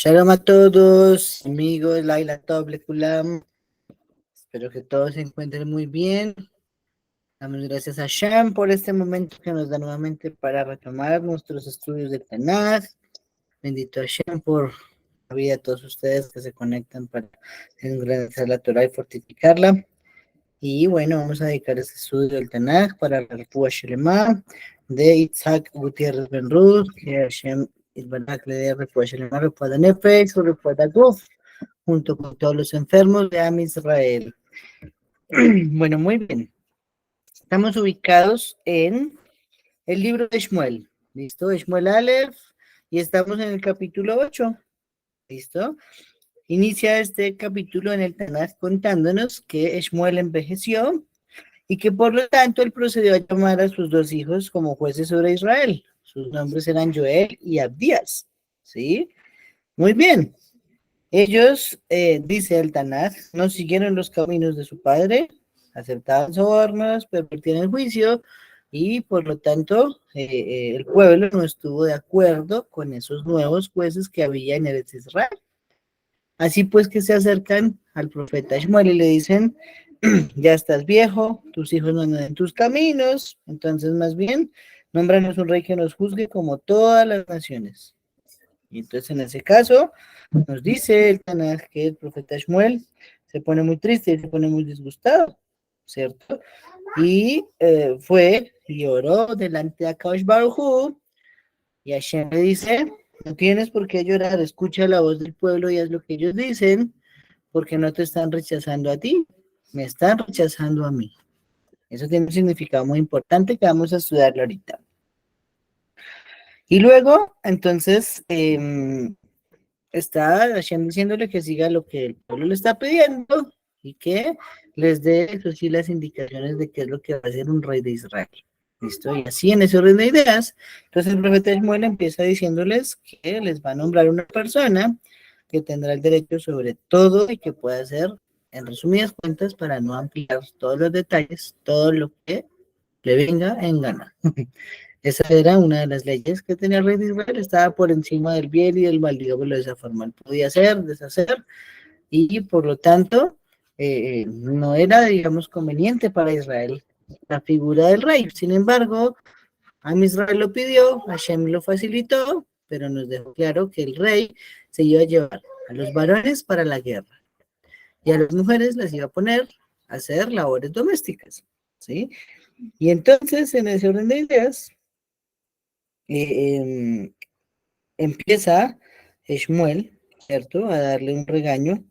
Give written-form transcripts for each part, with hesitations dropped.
Shalom a todos, amigos, Laila Toble Kulam. Espero que todos se encuentren muy bien. Damos gracias a Shem por este momento que nos da nuevamente para retomar nuestros estudios de Tanakh. Bendito a Shem por la vida de todos ustedes que se conectan para engrandecer la Torah y fortificarla. Y bueno, vamos a dedicar este estudio del Tanakh para la Refuah Shelema de Itzhak Gutiérrez Ben Ruth, que Hashem Itbarak le dé Refuah Shelema, Refuah Nefesh, Refuah Guf, junto con todos los enfermos de Am Israel. Bueno, muy bien. Estamos ubicados en el libro de Shmuel. ¿Listo? Shmuel Aleph. Y estamos en el capítulo 8. ¿Listo? Inicia este capítulo en el Tanakh contándonos que Shmuel envejeció y que por lo tanto él procedió a llamar a sus dos hijos como jueces sobre Israel. Sus nombres eran Joel y Abdías. ¿Sí? Muy bien. Ellos, dice el Tanaj, no siguieron los caminos de su padre, aceptaban sobornos, pervertían el juicio y por lo tanto el pueblo no estuvo de acuerdo con esos nuevos jueces que había en Eretz Israel. Así pues que se acercan al profeta Shmuel y le dicen, ya estás viejo, tus hijos no andan en tus caminos, entonces más bien, nómbranos un rey que nos juzgue como todas las naciones. Y entonces en ese caso nos dice el Tanaj que el profeta Shmuel se pone muy triste y se pone muy disgustado, ¿cierto? Y fue y oró delante de Akadosh Baruj Hu, y Hashem le dice, no tienes por qué llorar, escucha la voz del pueblo y haz lo que ellos dicen, porque no te están rechazando a ti, me están rechazando a mí. Eso tiene un significado muy importante que vamos a estudiarlo ahorita. Y luego, entonces, está Hashem diciéndole que siga lo que el pueblo le está pidiendo y que les dé, eso sí, las indicaciones de qué es lo que va a ser un rey de Israel. ¿Listo? Y así en ese orden de ideas, entonces el profeta Shmuel empieza diciéndoles que les va a nombrar una persona que tendrá el derecho sobre todo y que pueda hacer, en resumidas cuentas, para no ampliar todos los detalles, todo lo que le venga en gana. Esa era una de las leyes que tenía el rey de Israel, estaba por encima del bien y del mal, digámoslo de esa forma. Él podía hacer, deshacer, y por lo tanto, no era, digamos, conveniente para Israel la figura del rey. Sin embargo, a Israel lo pidió, Hashem lo facilitó, pero nos dejó claro que el rey se iba a llevar a los varones para la guerra y a las mujeres las iba a poner a hacer labores domésticas, ¿sí? Y entonces, en ese orden de ideas, eh, empieza Shmuel, ¿cierto?, a darle un regaño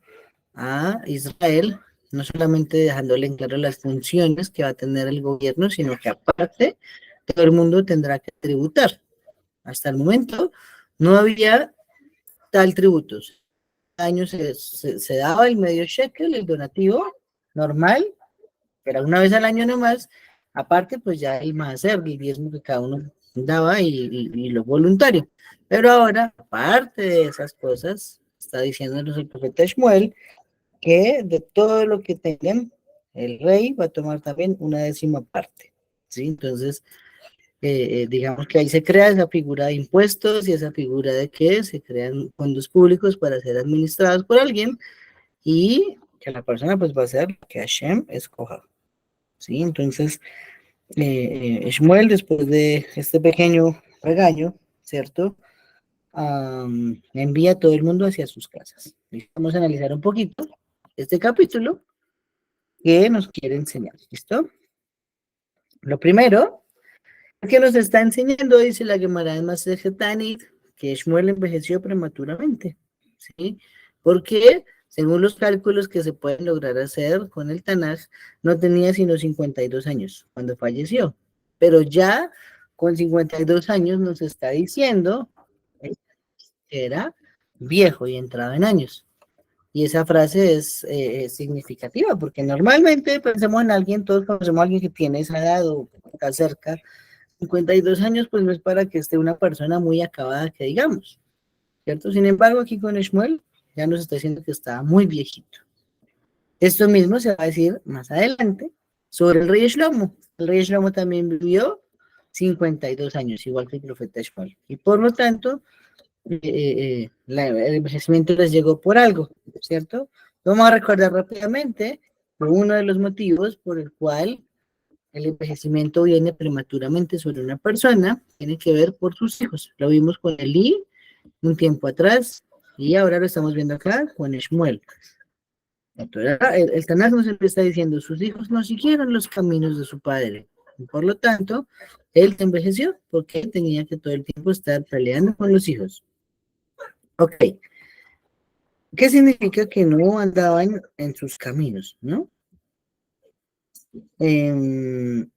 a Israel, no solamente dejándole en claro las funciones que va a tener el gobierno, sino que aparte todo el mundo tendrá que tributar. Hasta el momento no había tal tributo. Cada año se daba el medio shekel, el donativo normal, pero una vez al año nomás, aparte pues ya el maaser, el diezmo que cada uno daba y lo voluntario. Pero ahora, aparte de esas cosas, está diciéndonos el profeta Shmuel que de todo lo que tengan, el rey va a tomar también una décima parte. ¿Sí? Entonces, digamos que ahí se crea esa figura de impuestos y esa figura de que se crean fondos públicos para ser administrados por alguien y que la persona pues va a hacer lo que Hashem escoja. ¿Sí? Entonces, Shmuel, después de este pequeño regaño, ¿cierto? Envía a todo el mundo hacia sus casas. Vamos a analizar un poquito este capítulo que nos quiere enseñar. ¿Listo? Lo primero que nos está enseñando, dice la Gemara en Masechet Tanit, que Shmuel envejeció prematuramente. ¿Sí? Porque, según los cálculos que se pueden lograr hacer con el Tanaj, no tenía sino 52 años cuando falleció. Pero ya con 52 años nos está diciendo que era viejo y entrado en años. Y esa frase es significativa, porque normalmente pensamos en alguien, todos conocemos a alguien que tiene esa edad o está cerca. 52 años, pues no es para que esté una persona muy acabada, que digamos, ¿cierto? Sin embargo, aquí con Shmuel ya nos está diciendo que estaba muy viejito. Esto mismo se va a decir más adelante sobre el rey Shlomo. El rey Shlomo también vivió 52 años, igual que el profeta Shmuel. Y por lo tanto, el envejecimiento les llegó por algo, ¿cierto? Vamos a recordar rápidamente uno de los motivos por el cual el envejecimiento viene prematuramente sobre una persona, tiene que ver por sus hijos. Lo vimos con Elí un tiempo atrás y ahora lo estamos viendo acá con Shmuel. Entonces, el Tanaj nos está diciendo, sus hijos no siguieron los caminos de su padre. Y por lo tanto, él se envejeció porque tenía que todo el tiempo estar peleando con los hijos. Ok, ¿qué significa que no andaban en sus caminos, no? El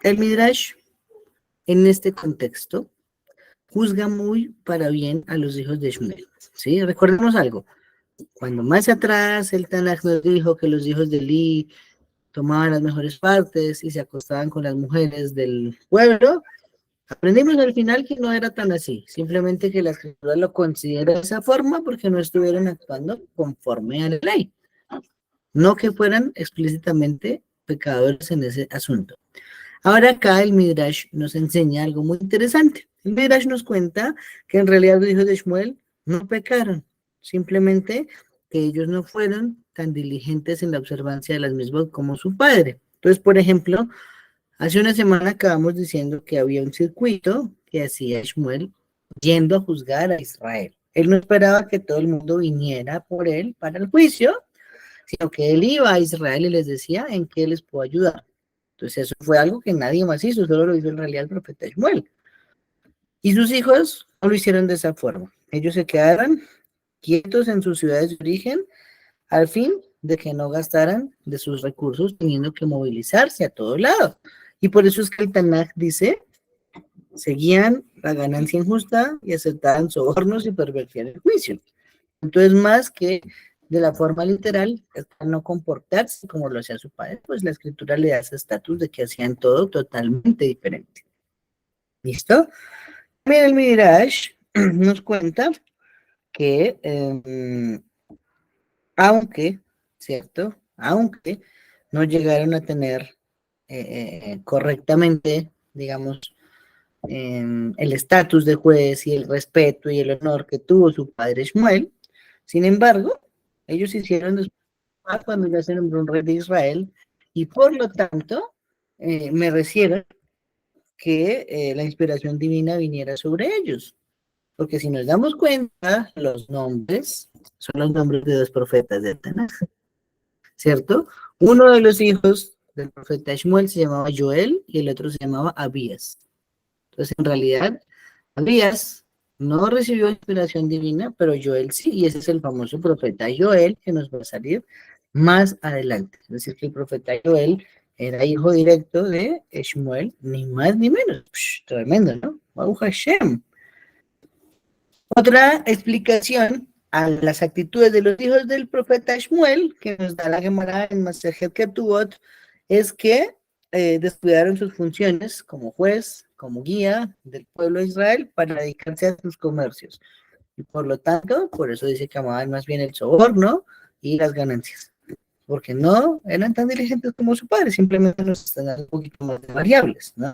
Midrash, en este contexto, juzga muy para bien a los hijos de Shmuel, ¿sí? Recordemos algo, cuando más atrás el Tanaj nos dijo que los hijos de Eli tomaban las mejores partes y se acostaban con las mujeres del pueblo, aprendimos al final que no era tan así, simplemente que la escritura lo considera de esa forma porque no estuvieron actuando conforme a la ley, no que fueran explícitamente pecadores en ese asunto. Ahora acá el Midrash nos enseña algo muy interesante. El Midrash nos cuenta que en realidad los hijos de Shmuel no pecaron, simplemente que ellos no fueron tan diligentes en la observancia de las mismas como su padre. Entonces, por ejemplo, hace una semana acabamos diciendo que había un circuito que hacía Shmuel yendo a juzgar a Israel. Él no esperaba que todo el mundo viniera por él para el juicio, sino que él iba a Israel y les decía en qué les puedo ayudar. Entonces eso fue algo que nadie más hizo, solo lo hizo en realidad el profeta Shmuel. Y sus hijos no lo hicieron de esa forma. Ellos se quedaron quietos en sus ciudades de origen al fin de que no gastaran de sus recursos teniendo que movilizarse a todo lado. Y por eso es que el Tanaj dice, seguían la ganancia injusta y aceptaban sobornos y pervertían el juicio. Entonces, más que de la forma literal, no comportarse como lo hacía su padre, pues la escritura le da ese estatus de que hacían todo totalmente diferente. ¿Listo? También el Midrash nos cuenta que, aunque, ¿cierto? Aunque no llegaron a tener correctamente, digamos, el estatus de juez y el respeto y el honor que tuvo su padre Shmuel, sin embargo, ellos hicieron después cuando ya se nombró un rey de Israel y por lo tanto merecieron que la inspiración divina viniera sobre ellos. Porque si nos damos cuenta, los nombres son los nombres de dos profetas de Tanaj, ¿cierto? Uno de los hijos del profeta Shmuel se llamaba Joel y el otro se llamaba Abías. Entonces, en realidad, Abías no recibió inspiración divina, pero Joel sí, y ese es el famoso profeta Joel que nos va a salir más adelante. Es decir, que el profeta Joel era hijo directo de Shmuel, ni más ni menos. Psh, tremendo, ¿no? Baruch Hashem. Otra explicación a las actitudes de los hijos del profeta Shmuel, que nos da la Gemara en Masejet Ketubot, es que descuidaron sus funciones como juez, como guía del pueblo de Israel para dedicarse a sus comercios. Y por lo tanto, por eso dice que amaban más bien el soborno y las ganancias, porque no eran tan diligentes como su padre, simplemente nos están dando un poquito más de variables, ¿no?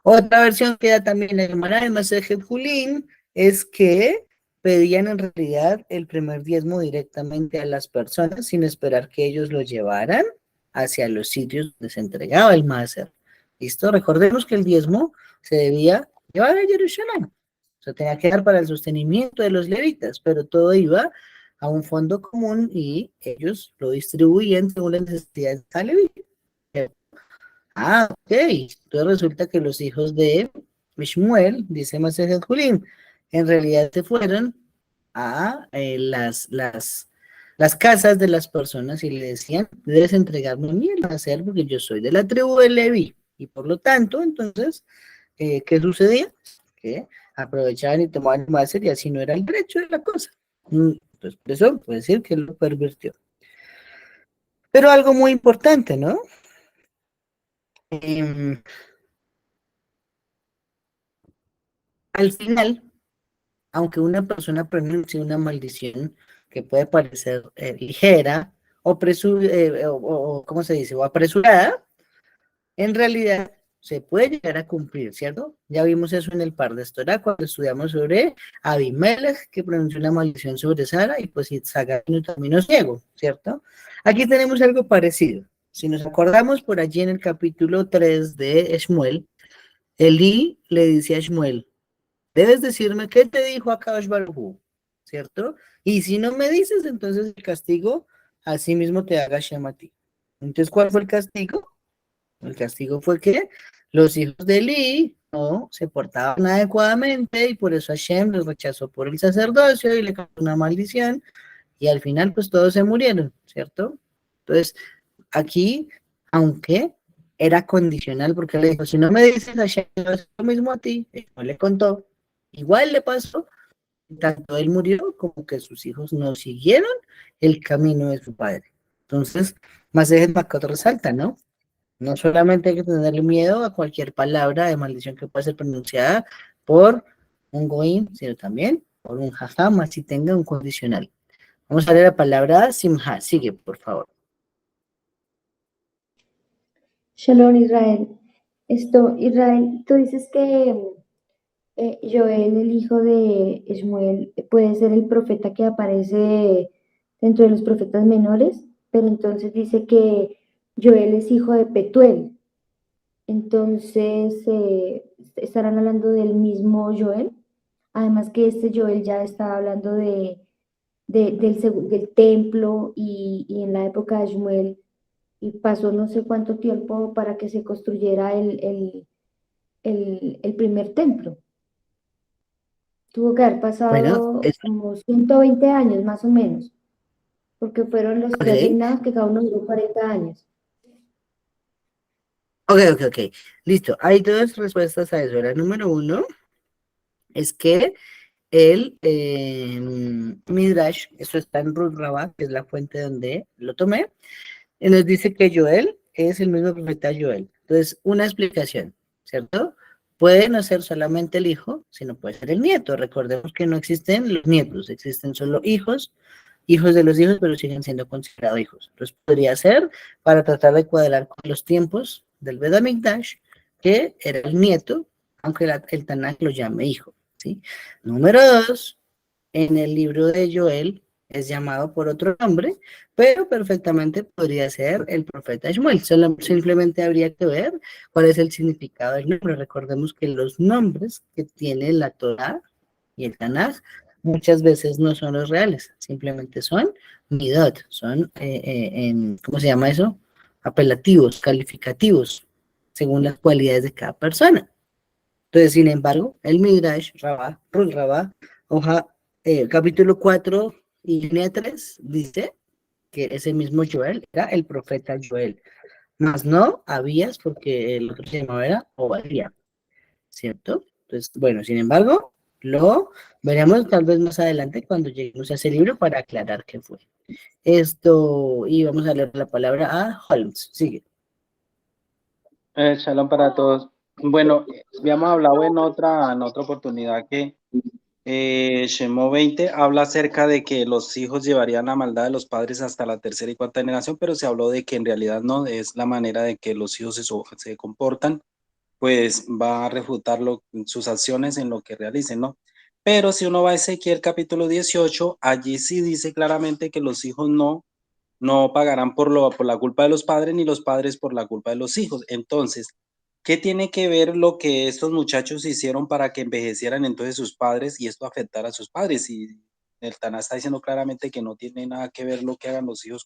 Otra versión que da también la Gemara de Masejet Julín es que pedían en realidad el primer diezmo directamente a las personas sin esperar que ellos lo llevaran hacia los sitios donde se entregaba el Maser. ¿Listo? Recordemos que el diezmo se debía llevar a Jerusalén. O sea, tenía que dar para el sostenimiento de los levitas, pero todo iba a un fondo común y ellos lo distribuían según las necesidades de cada levita. Ah, ok. Entonces resulta que los hijos de Shmuel, dice Masejet Julín, en realidad se fueron a las casas de las personas y le decían, debes entregarme a mí el hacer porque yo soy de la tribu de Leví. Y por lo tanto, entonces, ¿qué sucedía? Que aprovechaban y tomaban el máser y así no era el derecho de la cosa. Entonces, por eso puede decir que lo pervirtió. Pero algo muy importante, ¿no? Em, al final, aunque una persona pronuncie una maldición que puede parecer ligera o, ¿cómo se dice? O apresurada, en realidad se puede llegar a cumplir, ¿cierto? Ya vimos eso en el par de Torah cuando estudiamos sobre Abimelech, que pronunció una maldición sobre Sara, y pues Isaac no terminó ciego, ¿cierto? Aquí tenemos algo parecido. Si nos acordamos por allí en el capítulo 3 de Shmuel, Elí le dice a Shmuel, debes decirme qué te dijo Akadosh Baruj Hu, ¿cierto? Y si no me dices, entonces el castigo así mismo te haga Shem a ti. Entonces, ¿cuál fue el castigo? El castigo fue que los hijos de Eli no se portaban adecuadamente y por eso Hashem los rechazó por el sacerdocio y le causó una maldición y al final pues todos se murieron, ¿cierto? Entonces, aquí, aunque era condicional porque le dijo, si no me dices Hashem, yo hago lo mismo a ti, y no le contó, igual le pasó, tanto él murió como que sus hijos no siguieron el camino de su padre. Entonces, más de Makot resalta, ¿no? No solamente hay que tenerle miedo a cualquier palabra de maldición que pueda ser pronunciada por un goín, sino también por un jajam, así tenga un condicional. Vamos a leer la palabra simha. Sigue, por favor. Shalom Israel. Israel, tú dices que Joel, el hijo de Shmuel, puede ser el profeta que aparece dentro de los profetas menores, pero entonces dice que Joel es hijo de Petuel. Entonces, ¿estarán hablando del mismo Joel? Además que este Joel ya estaba hablando del templo y en la época de Shmuel y pasó no sé cuánto tiempo para que se construyera el primer templo. Tuvo que haber Bueno, pasado como 120 años más o menos, porque fueron los tres ok, reinados que cada uno duró 40 años. ok. Listo. Hay dos respuestas a eso. La número uno es que el Midrash, eso está en Ruth Rabbah, que es la fuente donde lo tomé, y nos dice que Joel es el mismo profeta Joel. Entonces, una explicación, ¿cierto? Puede no ser solamente el hijo, sino puede ser el nieto. Recordemos que no existen los nietos, existen solo hijos, hijos de los hijos, pero siguen siendo considerados hijos. Entonces, podría ser para tratar de cuadrar con los tiempos del Beth Amikdash, que era el nieto, aunque el Tanakh lo llame hijo, ¿sí? Número dos, en el libro de Joel es llamado por otro nombre, pero perfectamente podría ser el profeta Shmuel. Simplemente habría que ver cuál es el significado del nombre. Recordemos que los nombres que tiene la Torah y el Tanaj muchas veces no son los reales, simplemente son midot, son, ¿cómo se llama eso? Apelativos, calificativos, según las cualidades de cada persona. Entonces, sin embargo, el Midrash, Rabá, Rul Rabá, hoja, capítulo 4 y línea 3, dice que ese mismo Joel era el profeta Joel. Más no Abías, porque el otro se llamaba era Obadía, ¿cierto? Entonces, bueno, sin embargo, lo veremos tal vez más adelante cuando lleguemos a ese libro para aclarar qué fue. Esto, y vamos a leer la palabra a Holmes. Sigue. Shalom para todos. Bueno, habíamos hablado en otra oportunidad que Shemo 20 habla acerca de que los hijos llevarían la maldad de los padres hasta la tercera y cuarta generación, pero se habló de que en realidad no es la manera de que los hijos se comportan, pues va a refutar sus acciones en lo que realicen, ¿no? Pero si uno va a Ezequiel capítulo 18, allí sí dice claramente que los hijos no pagarán por la culpa de los padres, ni los padres por la culpa de los hijos. Entonces, ¿qué tiene que ver lo que estos muchachos hicieron para que envejecieran entonces sus padres y esto afectara a sus padres? Y el Taná está diciendo claramente que no tiene nada que ver lo que hagan los hijos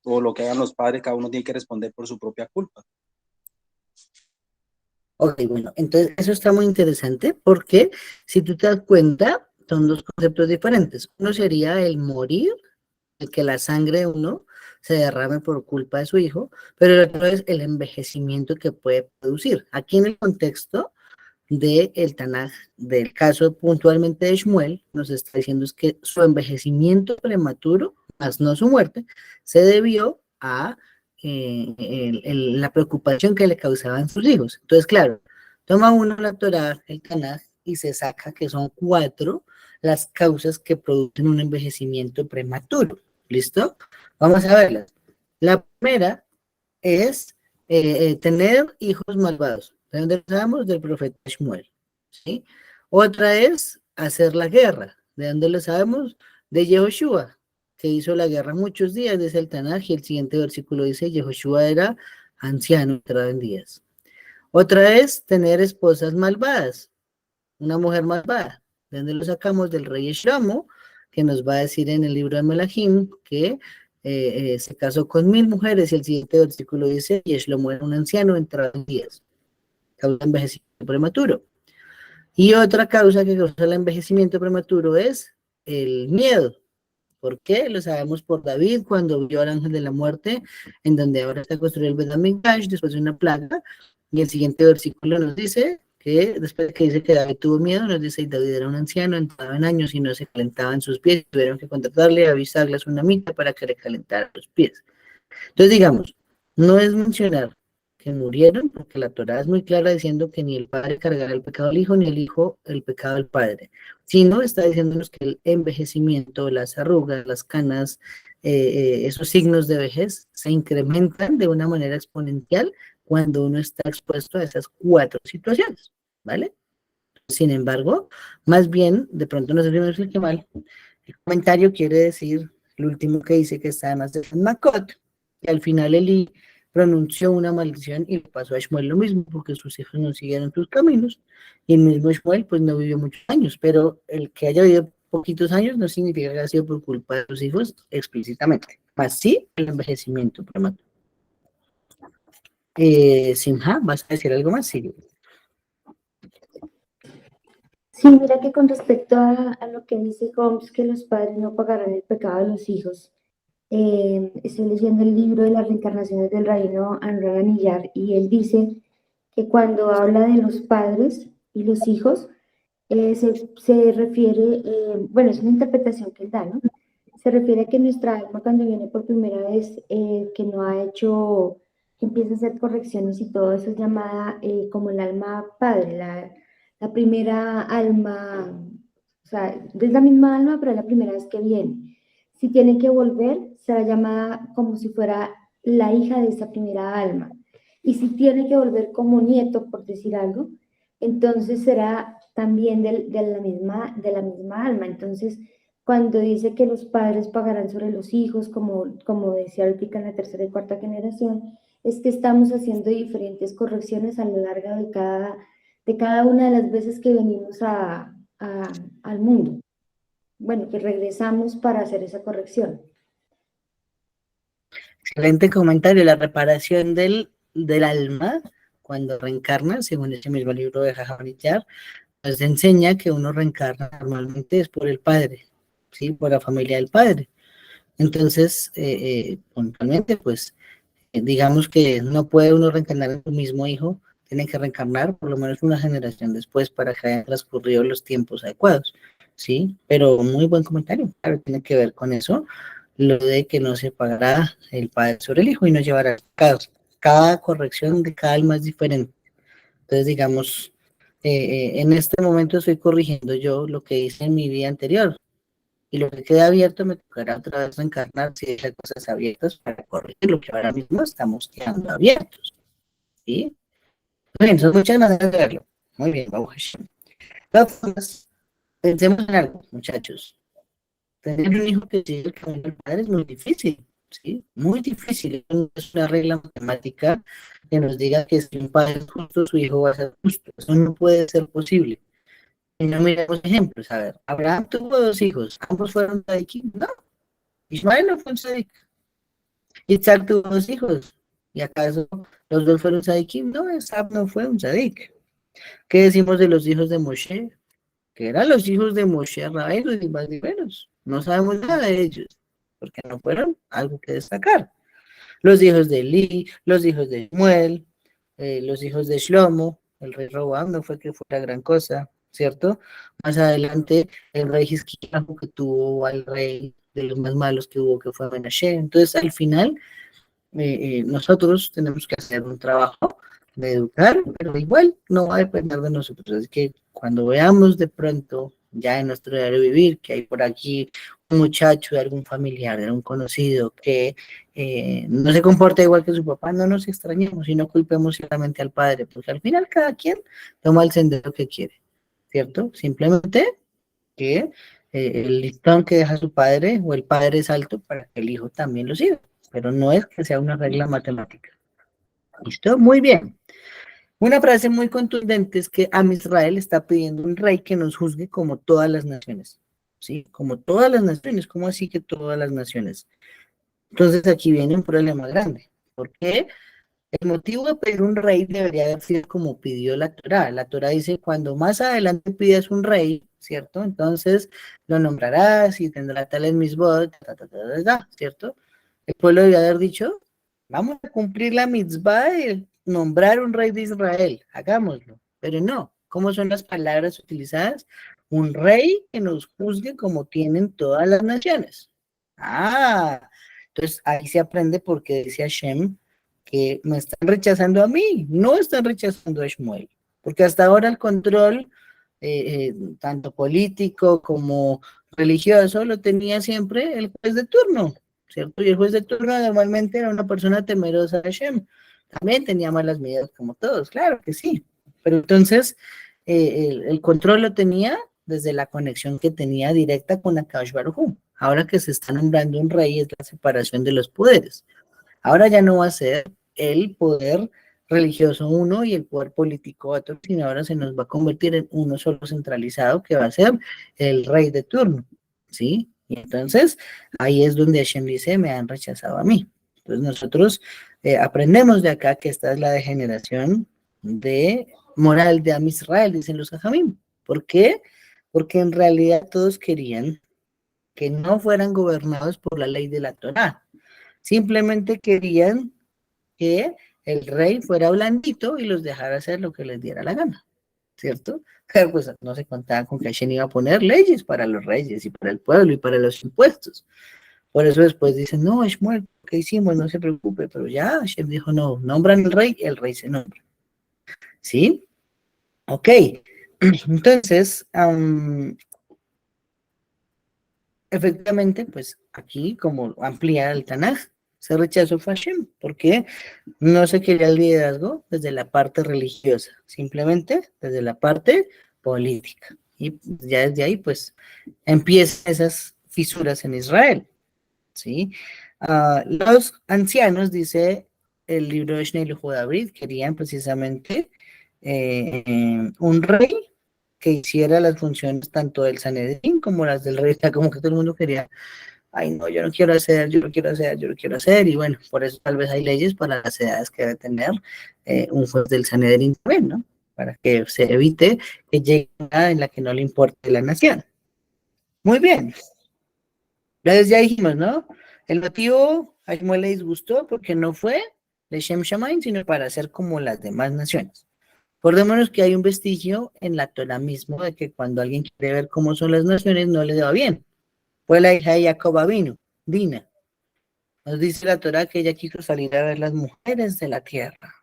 o lo que hagan los padres, cada uno tiene que responder por su propia culpa. Ok, bueno, entonces eso está muy interesante porque si tú te das cuenta, son dos conceptos diferentes. Uno sería el morir, el que la sangre de uno se derrame por culpa de su hijo, pero el otro es el envejecimiento que puede producir. Aquí en el contexto del Tanaj, del caso puntualmente de Shmuel, nos está diciendo es que su envejecimiento prematuro, más no su muerte, se debió a la preocupación que le causaban sus hijos. Entonces, claro, toma uno la Torah, el Tanaj, y se saca que son 4 las causas que producen un envejecimiento prematuro. ¿Listo? Vamos a verlas. La primera es tener hijos malvados. ¿De dónde lo sabemos? Del profeta Shmuel, ¿sí? Otra es hacer la guerra. ¿De dónde lo sabemos? De Yehoshua, que hizo la guerra muchos días, dice el Tanaj, y el siguiente versículo dice, Yehoshua era anciano, entrado en días. Otra es tener esposas malvadas, una mujer malvada. ¿De dónde lo sacamos? Del rey Shlomo, que nos va a decir en el libro de Melahim que se casó con 1000 mujeres, y el siguiente versículo dice, y Shlomo era un anciano entrado en días, causa envejecimiento prematuro. Y otra causa que causa el envejecimiento prematuro es el miedo. ¿Por qué? Lo sabemos por David, cuando vio al ángel de la muerte, en donde ahora está construido el Bet HaMikdash después de una plaga, y el siguiente versículo nos dice que, después de que dice que David tuvo miedo, nos dice, y David era un anciano, entrado en años y no se calentaba en sus pies, tuvieron que contratarle, avisarle a su namita para que le calentara los pies. Entonces, digamos, no es mencionar que murieron, porque la Torá es muy clara diciendo que ni el padre cargará el pecado del hijo, ni el hijo el pecado del padre, sino está diciéndonos que el envejecimiento, las arrugas, las canas, esos signos de vejez se incrementan de una manera exponencial cuando uno está expuesto a esas 4 situaciones, ¿vale? Sin embargo, más bien, de pronto no sé si me expliqué mal, el comentario quiere decir, lo último que dice que está en Masechet Makot, y al final Elí pronunció una maldición y le pasó a Shmuel lo mismo, porque sus hijos no siguieron sus caminos, y el mismo Shmuel pues no vivió muchos años, pero el que haya vivido poquitos años no significa que haya sido por culpa de sus hijos explícitamente, más sí el envejecimiento prematuro. Simha, ¿vas a decir algo más? Sí. Sí, mira que con respecto a lo que dice Holmes, que los padres no pagarán el pecado de los hijos, estoy leyendo el libro de las reencarnaciones del rabino Anran Aniyar, y él dice que cuando habla de los padres y los hijos, se refiere, bueno, es una interpretación que él da, ¿no? Se refiere a que nuestra alma cuando viene por primera vez, que no ha hecho, que empieza a hacer correcciones y todo eso, es llamada como el alma padre, la primera alma, o sea, es la misma alma, pero es la primera vez que viene. Si tiene que volver, será llamada como si fuera la hija de esa primera alma. Y si tiene que volver como nieto, por decir algo, entonces será también de la misma alma. Entonces, cuando dice que los padres pagarán sobre los hijos, como decía ahorita en la tercera y cuarta generación, es que estamos haciendo diferentes correcciones a lo largo de cada una de las veces que venimos al mundo. Bueno, que regresamos para hacer esa corrección. Excelente comentario. La reparación del alma cuando reencarna, según ese mismo libro de Jajamanichar, nos enseña que uno reencarna normalmente es por el padre, ¿sí? Por la familia del padre. Entonces, puntualmente, pues, digamos que no puede uno reencarnar en su mismo hijo, tiene que reencarnar por lo menos una generación después para que hayan transcurrido los tiempos adecuados, ¿sí? Pero muy buen comentario, claro, tiene que ver con eso, lo de que no se pagará el padre sobre el hijo y no llevará cada corrección de cada alma es diferente. Entonces, digamos, en este momento estoy corrigiendo yo lo que hice en mi vida anterior, y lo que queda abierto me tocará otra vez reencarnar si hay cosas abiertas para corregir lo que ahora mismo estamos quedando abiertos, ¿sí? Muy bien, son muchas maneras de verlo. Muy bien, vamos. Entonces, pensemos en algo, muchachos. Tener un hijo que sigue el camino del padre es muy difícil, ¿sí? Muy difícil. Es una regla matemática que nos diga que si un padre es justo, su hijo va a ser justo. Eso no puede ser posible. Y no miremos ejemplos. A ver, Abraham tuvo 2 hijos. ¿Ambos fueron tzadikim? No. Ismael no fue un tzadik. Isaac tuvo 2 hijos. ¿Y acaso los 2 fueron tzadikim? No, Isaac no fue un tzadik. ¿Qué decimos de los hijos de Moshe? Que eran los hijos de Moshe Rabbeinu y más menos. No sabemos nada de ellos, porque no fueron algo que destacar. Los hijos de Eli, los hijos de Shmuel, los hijos de Shlomo, el rey Roboam no fue que fuera gran cosa, ¿cierto? Más adelante, el rey Hizquía, que tuvo al rey de los más malos que hubo, que fue Menashe. Entonces, al final, nosotros tenemos que hacer un trabajo de educar, pero igual no va a depender de nosotros. Así que cuando veamos de pronto, ya en nuestro diario vivir, que hay por aquí un muchacho, de algún familiar, de un conocido que no se comporta igual que su papá, no nos extrañemos y no culpemos solamente al padre, porque al final cada quien toma el sendero que quiere, ¿cierto? Simplemente que el listón que deja su padre o el padre es alto para que el hijo también lo siga, pero no es que sea una regla matemática. ¿Listo? Muy bien. Una frase muy contundente es que Am Israel está pidiendo un rey que nos juzgue como todas las naciones, ¿sí? Como todas las naciones, ¿cómo así que todas las naciones? Entonces aquí viene un problema grande, porque el motivo de pedir un rey debería haber sido como pidió la Torá. La Torá dice, cuando más adelante pidas un rey, ¿cierto? Entonces lo nombrarás y tendrá tales misbot, ¿cierto? El pueblo debería haber dicho, vamos a cumplir la mitzvah de nombrar un rey de Israel, hagámoslo. Pero no, ¿cómo son las palabras utilizadas? Un rey que nos juzgue como tienen todas las naciones. Ah, entonces ahí se aprende porque dice Hashem que me están rechazando a mí, no están rechazando a Shmuel, porque hasta ahora el control, tanto político como religioso, lo tenía siempre el juez de turno, ¿cierto? Y el juez de turno normalmente era una persona temerosa de Hashem, también tenía malas medidas como todos, claro que sí, pero entonces el control lo tenía desde la conexión que tenía directa con Akash Baruj Hu. Ahora que se está nombrando un rey es la separación de los poderes. Ahora ya no va a ser el poder religioso uno y el poder político otro, sino ahora se nos va a convertir en uno solo centralizado que va a ser el rey de turno, ¿sí? Y entonces ahí es donde Hashem dice, me han rechazado a mí. Entonces nosotros aprendemos de acá que esta es la degeneración de moral de Am Israel, dicen los Jajamim. ¿Por qué? Porque en realidad todos querían que no fueran gobernados por la ley de la Torá. Simplemente querían que el rey fuera blandito y los dejara hacer lo que les diera la gana, ¿cierto? Pero pues no se contaba con que Hashem iba a poner leyes para los reyes y para el pueblo y para los impuestos. Por eso después dicen, no, Shmuel, ¿qué hicimos? No se preocupe, pero ya Hashem dijo, no, nombran al rey, el rey se nombra. ¿Sí? Ok. Entonces, efectivamente, pues aquí, como amplía el Tanaj, se rechazó Hashem, porque no se quería el liderazgo desde la parte religiosa, simplemente desde la parte política. Y ya desde ahí, pues, empiezan esas fisuras en Israel, ¿sí? Los ancianos, dice el libro de Shnei David, querían precisamente un rey que hiciera las funciones tanto del Sanedrín como las del rey, como que todo el mundo quería, ay no, yo no quiero hacer, yo no quiero hacer, yo no quiero hacer, y bueno, por eso tal vez hay leyes para las edades que debe tener un juez del Sanedrín también, ¿no? Para que se evite que llegue una en la que no le importe la nación. Muy bien, ya dijimos, ¿no? El motivo a Shmuel le disgustó porque no fue de Shem Shamaim, sino para ser como las demás naciones. Acordémonos que hay un vestigio en la Torah mismo de que cuando alguien quiere ver cómo son las naciones no le va bien. Fue la hija de Jacob vino, Dina. Nos dice la Torah que ella quiso salir a ver las mujeres de la tierra.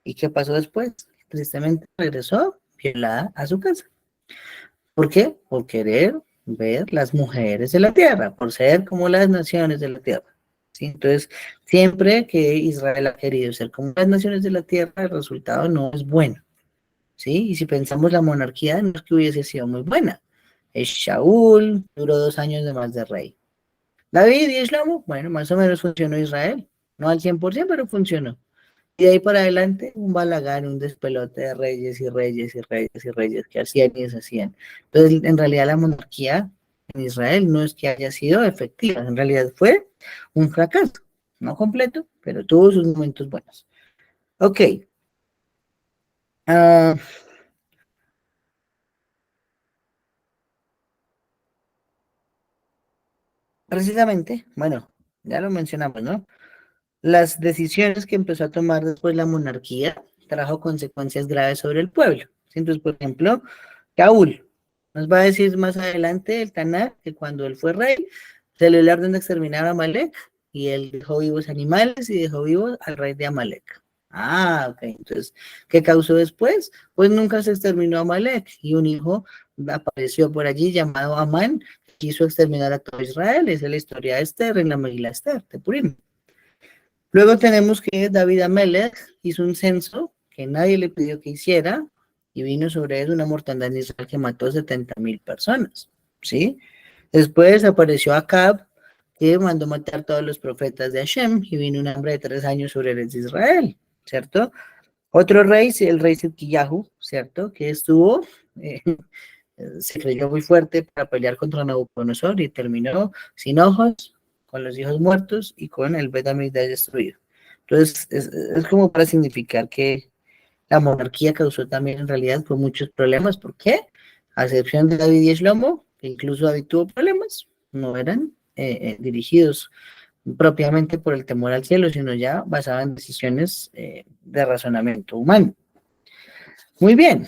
¿Y qué pasó después? Tristemente regresó violada a su casa. ¿Por qué? Por querer ver las mujeres de la tierra, por ser como las naciones de la tierra. ¿Sí? Entonces, siempre que Israel ha querido ser como las naciones de la tierra, el resultado no es bueno. ¿Sí? Y si pensamos la monarquía, no es que hubiese sido muy buena. Shaul duró 2 años de más de rey. David y Shlomo, bueno, más o menos funcionó Israel. No al 100%, pero funcionó. Y de ahí para adelante, un balagar, un despelote de reyes y reyes y reyes y reyes que hacían y deshacían. Entonces, en realidad, la monarquía en Israel no es que haya sido efectiva, en realidad fue un fracaso. No completo, pero tuvo sus momentos buenos. Ok. Precisamente, bueno, ya lo mencionamos, ¿no? Las decisiones que empezó a tomar después la monarquía trajo consecuencias graves sobre el pueblo. Entonces, por ejemplo, Shaul nos va a decir más adelante el Tanakh que cuando él fue rey, se le dio la orden de exterminar a Amalek y él dejó vivos animales y dejó vivos al rey de Amalek. Ah, ok. Entonces, ¿qué causó después? Pues nunca se exterminó a Amalek y un hijo apareció por allí llamado Amán, quiso exterminar a todo Israel. Esa es la historia de Esther en la Megilá Esther, de Purim. Luego tenemos que David Amelech hizo un censo que nadie le pidió que hiciera y vino sobre él una mortandad en Israel que mató a 70,000 personas, ¿sí? Después apareció Acab, que mandó matar todos los profetas de Hashem y vino un hambre de 3 años sobre el Israel, ¿cierto? Otro rey, el rey Sidkiyahu, ¿cierto? Que estuvo, se creyó muy fuerte para pelear contra Nabucodonosor y terminó sin ojos, con los hijos muertos y con el Bet Hamikdash destruido. Entonces, es como para significar que la monarquía causó también en realidad pues, muchos problemas. ¿Por qué? A excepción de David y Shlomo, que incluso David tuvo problemas, no eran dirigidos propiamente por el temor al cielo, sino ya basadas en decisiones de razonamiento humano. Muy bien.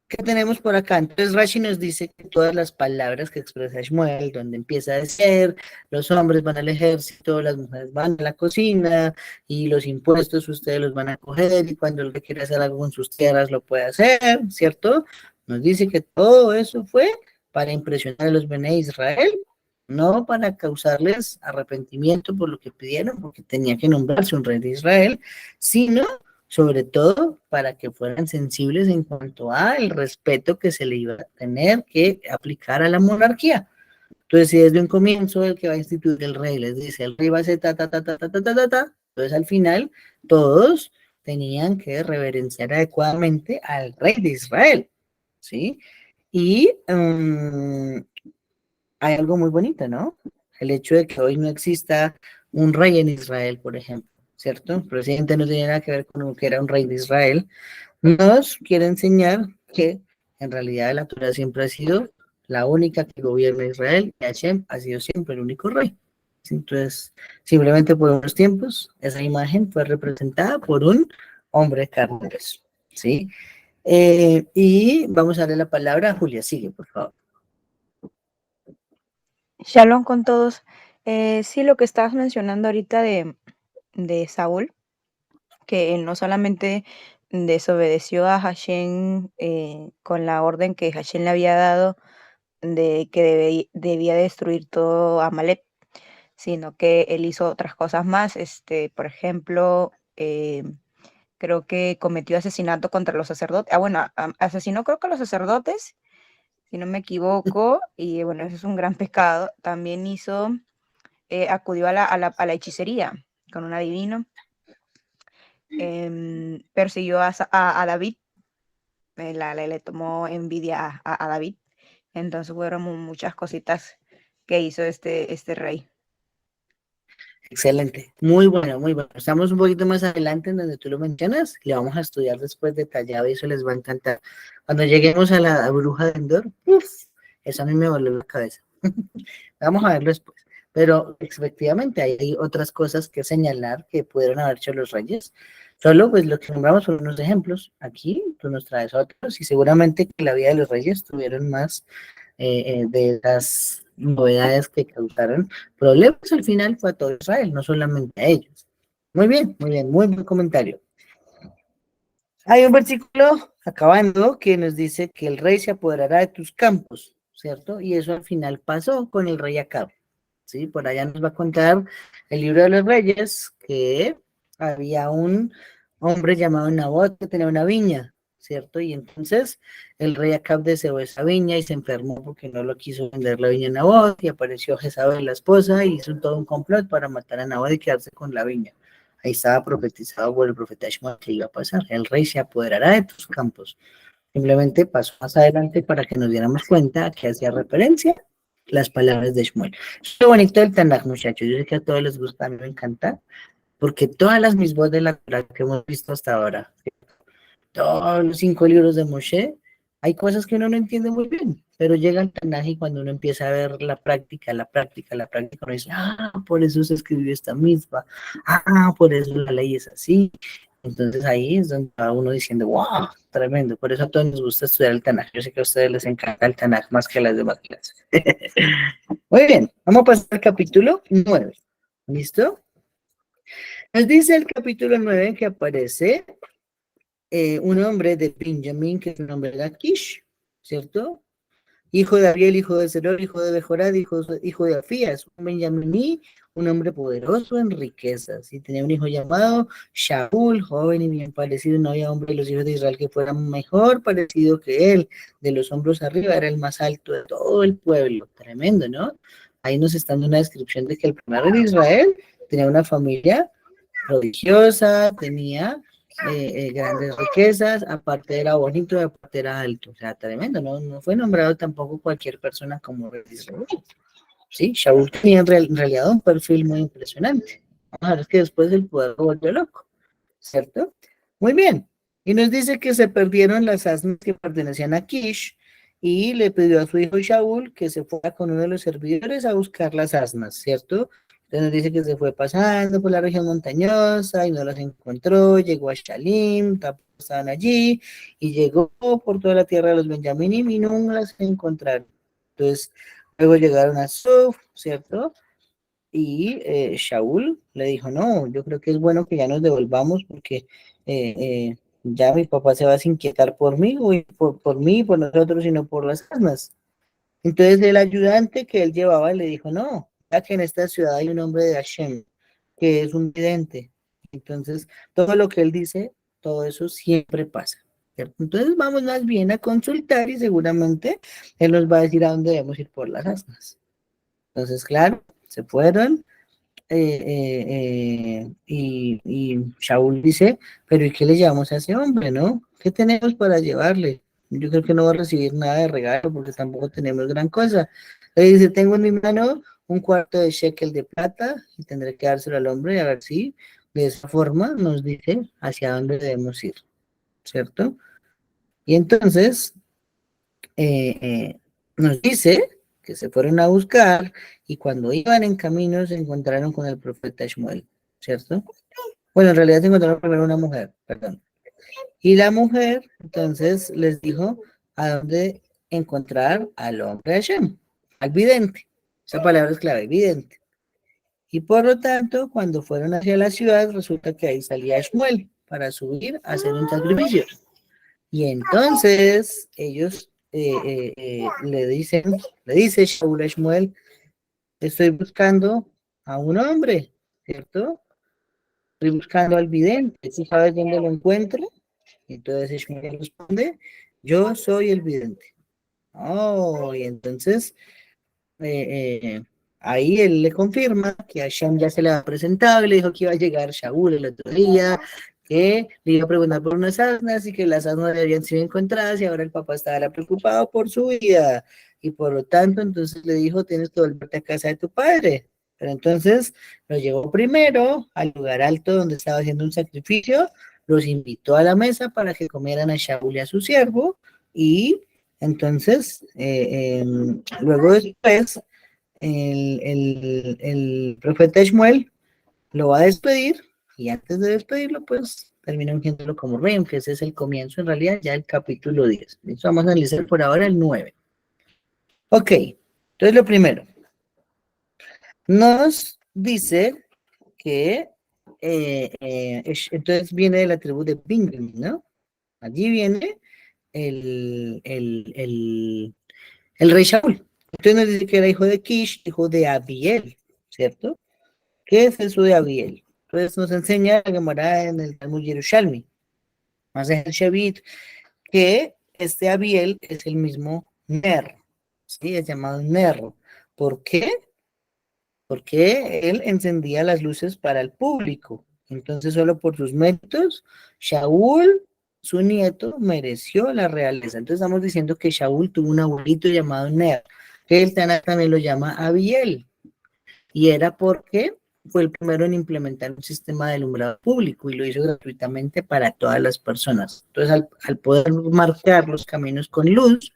¿Qué tenemos por acá? Entonces Rashi nos dice que todas las palabras que expresa Shmuel, donde empieza a decir, los hombres van al ejército, las mujeres van a la cocina, y los impuestos ustedes los van a coger, y cuando él quiere hacer algo con sus tierras lo puede hacer, ¿cierto? Nos dice que todo eso fue para impresionar a los Bene Israel, no para causarles arrepentimiento por lo que pidieron, porque tenía que nombrarse un rey de Israel, sino sobre todo para que fueran sensibles en cuanto al respeto que se le iba a tener que aplicar a la monarquía. Entonces, si desde un comienzo el que va a instituir el rey les dice, el rey va a hacer ta, ta, ta, ta, ta, ta, ta, ta, ta, entonces al final todos tenían que reverenciar adecuadamente al rey de Israel, ¿sí? Y hay algo muy bonito, ¿no? El hecho de que hoy no exista un rey en Israel, por ejemplo, ¿cierto? El presidente no tiene nada que ver con lo que era un rey de Israel. Nos quiere enseñar que en realidad la Torah siempre ha sido la única que gobierna Israel y Hashem ha sido siempre el único rey. Entonces, simplemente por unos tiempos, esa imagen fue representada por un hombre carne, ¿sí? Y vamos a darle la palabra a Julia. Sigue, por favor. Shalom con todos. Sí, lo que estabas mencionando ahorita de Saúl, que él no solamente desobedeció a Hashem con la orden que Hashem le había dado de que debía destruir todo Amalek, sino que él hizo otras cosas más. Por ejemplo, creo que cometió asesinato contra los sacerdotes. Bueno, asesinó creo que a los sacerdotes, si no me equivoco, y bueno, eso es un gran pecado. También acudió a la hechicería con un adivino. Persiguió a David, le tomó envidia a David. Entonces fueron muchas cositas que hizo este rey. Excelente, muy bueno, muy bueno. Estamos un poquito más adelante en donde tú lo mencionas, le vamos a estudiar después detallado y eso les va a encantar. Cuando lleguemos a la bruja de Endor, eso a mí me volvió la cabeza. Vamos a verlo después. Pero efectivamente hay otras cosas que señalar que pudieron haber hecho los reyes. Solo pues lo que nombramos son unos ejemplos. Aquí tú nos traes otros y seguramente que la vida de los reyes tuvieron más de las novedades que causaron problemas al final fue a todo Israel, no solamente a ellos. Muy bien, muy buen comentario. Hay un versículo acabando que nos dice que el rey se apoderará de tus campos, ¿cierto? Y eso al final pasó con el rey Acab, ¿sí? Por allá nos va a contar el libro de los reyes que había un hombre llamado Nabot que tenía una viña, ¿cierto? Y entonces el rey Acab deseó esa viña y se enfermó porque no lo quiso vender la viña a Nabot y apareció Jezabel, la esposa, y hizo todo un complot para matar a Nabot y quedarse con la viña. Ahí estaba profetizado por el profeta Shmuel que iba a pasar. El rey se apoderará de tus campos. Simplemente pasó más adelante para que nos diéramos cuenta que hacía referencia las palabras de Shmuel. Es lo bonito del Tanaj, muchachos. Yo sé que a todos les gusta, a mí me encanta, porque todas las misbos de la Torah que hemos visto hasta ahora, todos los 5 libros de Moshe, hay cosas que uno no entiende muy bien, pero llega el Tanaj y cuando uno empieza a ver la práctica, uno dice, por eso se escribió esta misma, por eso la ley es así. Entonces ahí es donde va uno diciendo, wow, tremendo. Por eso a todos nos gusta estudiar el Tanaj. Yo sé que a ustedes les encanta el Tanaj más que a las demás clases. Muy bien, vamos a pasar al capítulo 9. ¿Listo? Nos dice el capítulo 9 que aparece un hombre de Benjamín, que su nombre era Kish, ¿cierto? Hijo de Ariel, hijo de Zeror, hijo de Bejorad, hijo de Afías, un benjaminí, un hombre poderoso en riquezas, y tenía un hijo llamado Shaul, joven y bien parecido. No había hombre de los hijos de Israel que fuera mejor parecido que él, de los hombros arriba, era el más alto de todo el pueblo. Tremendo, ¿no? Ahí nos está dando una descripción de que el primer rey de Israel tenía una familia prodigiosa, tenía grandes riquezas, aparte era bonito, aparte era alto, o sea, tremendo, no fue nombrado tampoco cualquier persona como rey de Israel. Sí, Shaul tenía en realidad un perfil muy impresionante. Vamos a ver que después el poder lo volvió loco, ¿cierto? Muy bien, y nos dice que se perdieron las asnas que pertenecían a Kish, y le pidió a su hijo Shaul que se fuera con uno de los servidores a buscar las asnas, ¿cierto? Entonces nos dice que se fue pasando por la región montañosa y no las encontró, llegó a Shalim, estaban allí, y llegó por toda la tierra de los Benjaminim y no las encontraron. Entonces, luego llegaron a Suf, ¿cierto? Y Shaul le dijo, no, yo creo que es bueno que ya nos devolvamos porque ya mi papá se va a inquietar por mí, o por mí, por nosotros, sino por las asnas. Entonces el ayudante que él llevaba le dijo, no, ya que en esta ciudad hay un hombre de Hashem, que es un vidente. Entonces, todo lo que él dice, todo eso siempre pasa, ¿cierto? Entonces vamos más bien a consultar y seguramente él nos va a decir a dónde debemos ir por las asnas. Entonces, claro, se fueron, y Shaul dice, pero ¿y qué le llevamos a ese hombre, no? ¿Qué tenemos para llevarle? Yo creo que no va a recibir nada de regalo porque tampoco tenemos gran cosa. Le dice, tengo en mi mano un cuarto de shekel de plata y tendré que dárselo al hombre y a ver si de esa forma nos dice hacia dónde debemos ir, ¿cierto? Y entonces nos dice que se fueron a buscar y cuando iban en camino se encontraron con el profeta Shmuel, ¿cierto? Bueno, en realidad se encontraron primero una mujer, perdón. Y la mujer entonces les dijo a dónde encontrar al hombre de Hashem, al vidente. Esa palabra es clave, vidente. Y por lo tanto, cuando fueron hacia la ciudad, resulta que ahí salía Shmuel para subir a hacer un sacrificio. Y entonces ellos le dice Shaul a Shmuel, estoy buscando a un hombre, ¿cierto? Estoy buscando al vidente, ¿sí sabes dónde lo encuentro? Y entonces Shmuel responde, yo soy el vidente. Oh, y entonces ahí él le confirma que a Hashem ya se le ha presentado y le dijo que iba a llegar Shaul el otro día, que le iba a preguntar por unas asnas y que las asnas le habían sido encontradas y ahora el papá estaba preocupado por su vida y por lo tanto entonces le dijo tienes que volverte a casa de tu padre. Pero entonces lo llevó primero al lugar alto donde estaba haciendo un sacrificio, los invitó a la mesa para que comieran a Shaul y a su siervo y entonces luego después el profeta Shmuel lo va a despedir y antes de despedirlo, pues termina ungiéndolo como rey, aunque ese es el comienzo en realidad, ya el capítulo 10. Listo, vamos a analizar por ahora el 9. Ok, entonces lo primero, nos dice que entonces viene de la tribu de Benjamín, ¿no? Allí viene el rey Shaul. Entonces nos dice que era hijo de Kish, hijo de Abiel, ¿cierto? ¿Qué es eso de Abiel? Entonces nos enseña la Gemara en el Talmud Yerushalmi, más el Shavit, que este Abiel es el mismo Ner, ¿sí? Es llamado Ner. ¿Por qué? Porque él encendía las luces para el público. Entonces, solo por sus méritos, Shaul, su nieto, mereció la realeza. Entonces, estamos diciendo que Shaul tuvo un abuelito llamado Ner, que el Tanakh también lo llama Abiel. Y era porque fue el primero en implementar un sistema de alumbrado público y lo hizo gratuitamente para todas las personas. Entonces, al poder marcar los caminos con luz,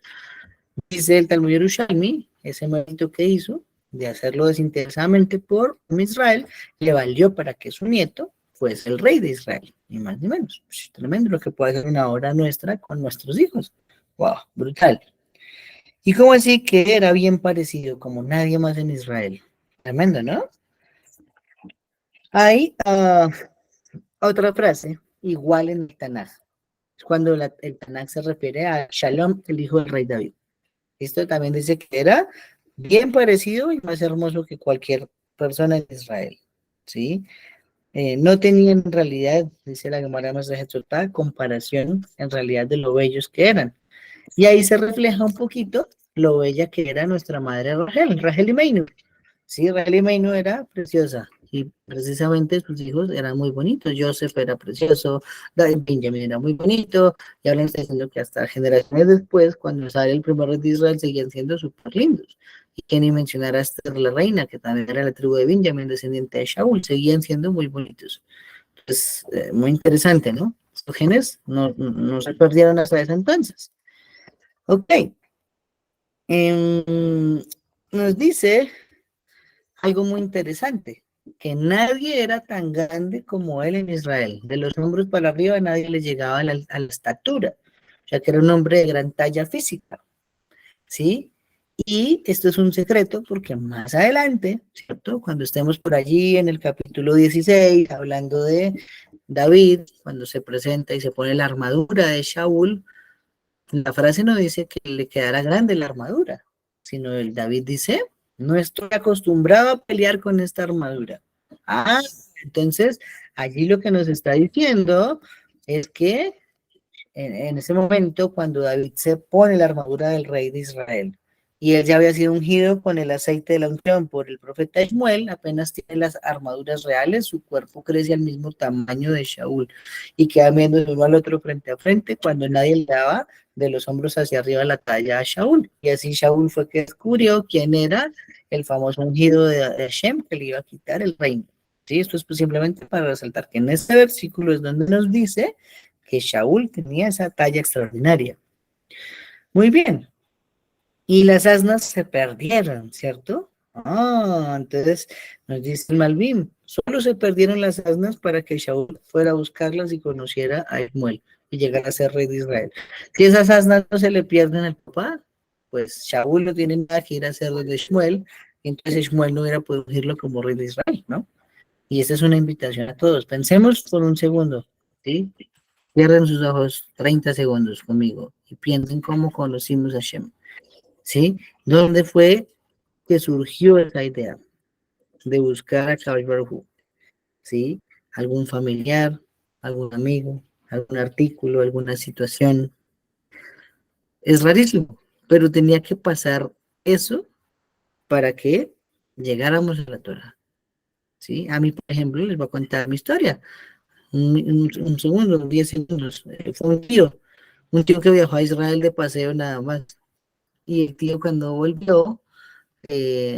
dice el Talmud Yerushalmi, ese mérito que hizo de hacerlo desinteresadamente por Israel, le valió para que su nieto fuese el rey de Israel, ni más ni menos. Pues, tremendo lo que puede hacer una obra nuestra con nuestros hijos. ¡Wow! Brutal. Y como así que era bien parecido como nadie más en Israel. Tremendo, ¿no? Hay otra frase, igual en el Tanaj. Es cuando el Tanakh se refiere a Shalom, el hijo del rey David. Esto también dice que era bien parecido y más hermoso que cualquier persona en Israel, ¿sí? No tenía en realidad, dice la Gemara Masechet Sotá, comparación en realidad de lo bellos que eran. Y ahí se refleja un poquito lo bella que era nuestra madre Rachel Imeinu. Sí, Rachel Imeinu era preciosa y precisamente sus hijos eran muy bonitos. Joseph era precioso, David Benjamin era muy bonito, y ahora está diciendo que hasta generaciones después, cuando sale el primer rey de Israel, seguían siendo súper lindos. Y que ni mencionar a Esther la reina, que también era la tribu de Benjamin, descendiente de Shaul, seguían siendo muy bonitos. Entonces, muy interesante, ¿no? Estos genes no se perdieron hasta ese entonces. Ok. Nos dice algo muy interesante, que nadie era tan grande como él en Israel. De los hombros para arriba nadie le llegaba a la estatura. O sea, que era un hombre de gran talla física. ¿Sí? Y esto es un secreto porque más adelante, ¿cierto? Cuando estemos por allí en el capítulo 16, hablando de David, cuando se presenta y se pone la armadura de Shaul, la frase no dice que le quedara grande la armadura, sino el David dice, no estoy acostumbrado a pelear con esta armadura. Ah, entonces allí lo que nos está diciendo es que en ese momento, cuando David se pone la armadura del rey de Israel, y él ya había sido ungido con el aceite de la unción por el profeta Shmuel, apenas tiene las armaduras reales, su cuerpo crece al mismo tamaño de Shaul, y queda viendo de uno al otro frente a frente, cuando nadie le daba de los hombros hacia arriba la talla a Shaul, y así Shaul fue que descubrió quién era el famoso ungido de Hashem, que le iba a quitar el reino. ¿Sí? Esto es pues simplemente para resaltar que en este versículo es donde nos dice que Shaul tenía esa talla extraordinaria. Muy bien. Y las asnas se perdieron, ¿cierto? Ah, entonces nos dice el Malvin, solo se perdieron las asnas para que Shaul fuera a buscarlas y conociera a Shmuel y llegara a ser rey de Israel. Si esas asnas no se le pierden al papá, pues Shaul no tiene nada que ir a hacer de Shmuel, y entonces Shmuel no hubiera podido ungirlo como rey de Israel, ¿no? Y esta es una invitación a todos. Pensemos por un segundo, ¿sí? Cierren sus ojos 30 segundos conmigo y piensen cómo conocimos a Shem, ¿sí? ¿Dónde fue que surgió esa idea de buscar a Kadosh Baruj Hu? ¿Sí? ¿Algún familiar, algún amigo, algún artículo, alguna situación? Es rarísimo, pero tenía que pasar eso para que llegáramos a la Torah, ¿sí? A mí, por ejemplo, les voy a contar mi historia. Un segundo, 10 segundos. Fue un tío que viajó a Israel de paseo nada más. Y el tío cuando volvió,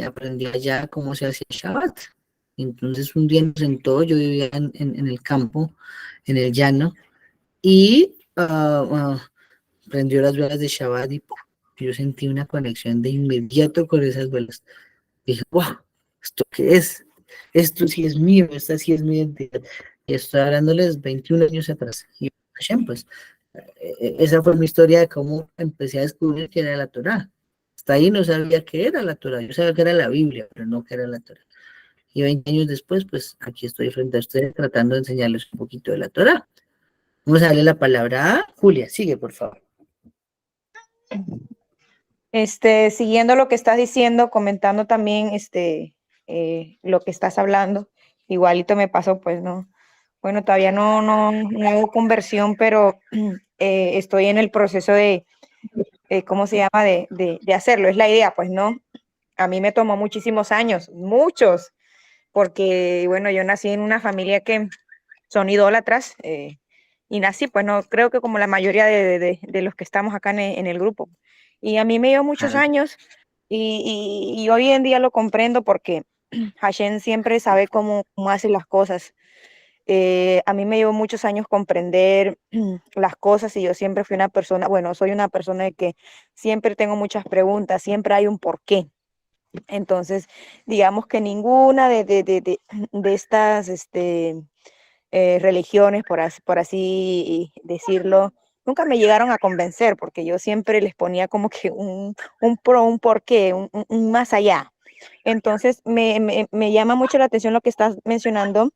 aprendió allá cómo se hacía Shabbat. Entonces un día nos sentó, yo vivía en el campo, en el llano, y prendió las velas de Shabbat y ¡pum! Yo sentí una conexión de inmediato con esas velas. Dije, wow, ¿esto qué es? Esto sí es mío, esta sí es mi identidad. Y estoy hablándoles 21 años atrás. Y Hashem, pues, esa fue mi historia de cómo empecé a descubrir que era la Torah. Hasta ahí no sabía qué era la Torah. Yo sabía que era la Biblia, pero no que era la Torah. Y 20 años después, pues, aquí estoy frente a ustedes tratando de enseñarles un poquito de la Torah. Vamos a darle la palabra a Julia. Sigue, por favor. Siguiendo lo que estás diciendo, comentando también lo que estás hablando, igualito me pasó, pues no, bueno, todavía no hago conversión, pero estoy en el proceso de, ¿cómo se llama? De hacerlo, es la idea, pues no, a mí me tomó muchísimos años, muchos, porque bueno, yo nací en una familia que son idólatras, y nací, pues no, creo que como la mayoría de los que estamos acá en el grupo. Y a mí me dio muchos años y hoy en día lo comprendo porque Hashem siempre sabe cómo hace las cosas. A mí me llevó muchos años comprender las cosas y yo siempre fui una persona, bueno, soy una persona de que siempre tengo muchas preguntas, siempre hay un porqué. Entonces, digamos que ninguna de estas religiones, por así decirlo, nunca me llegaron a convencer, porque yo siempre les ponía como que un porqué, un más allá. Entonces, me llama mucho la atención lo que estás mencionando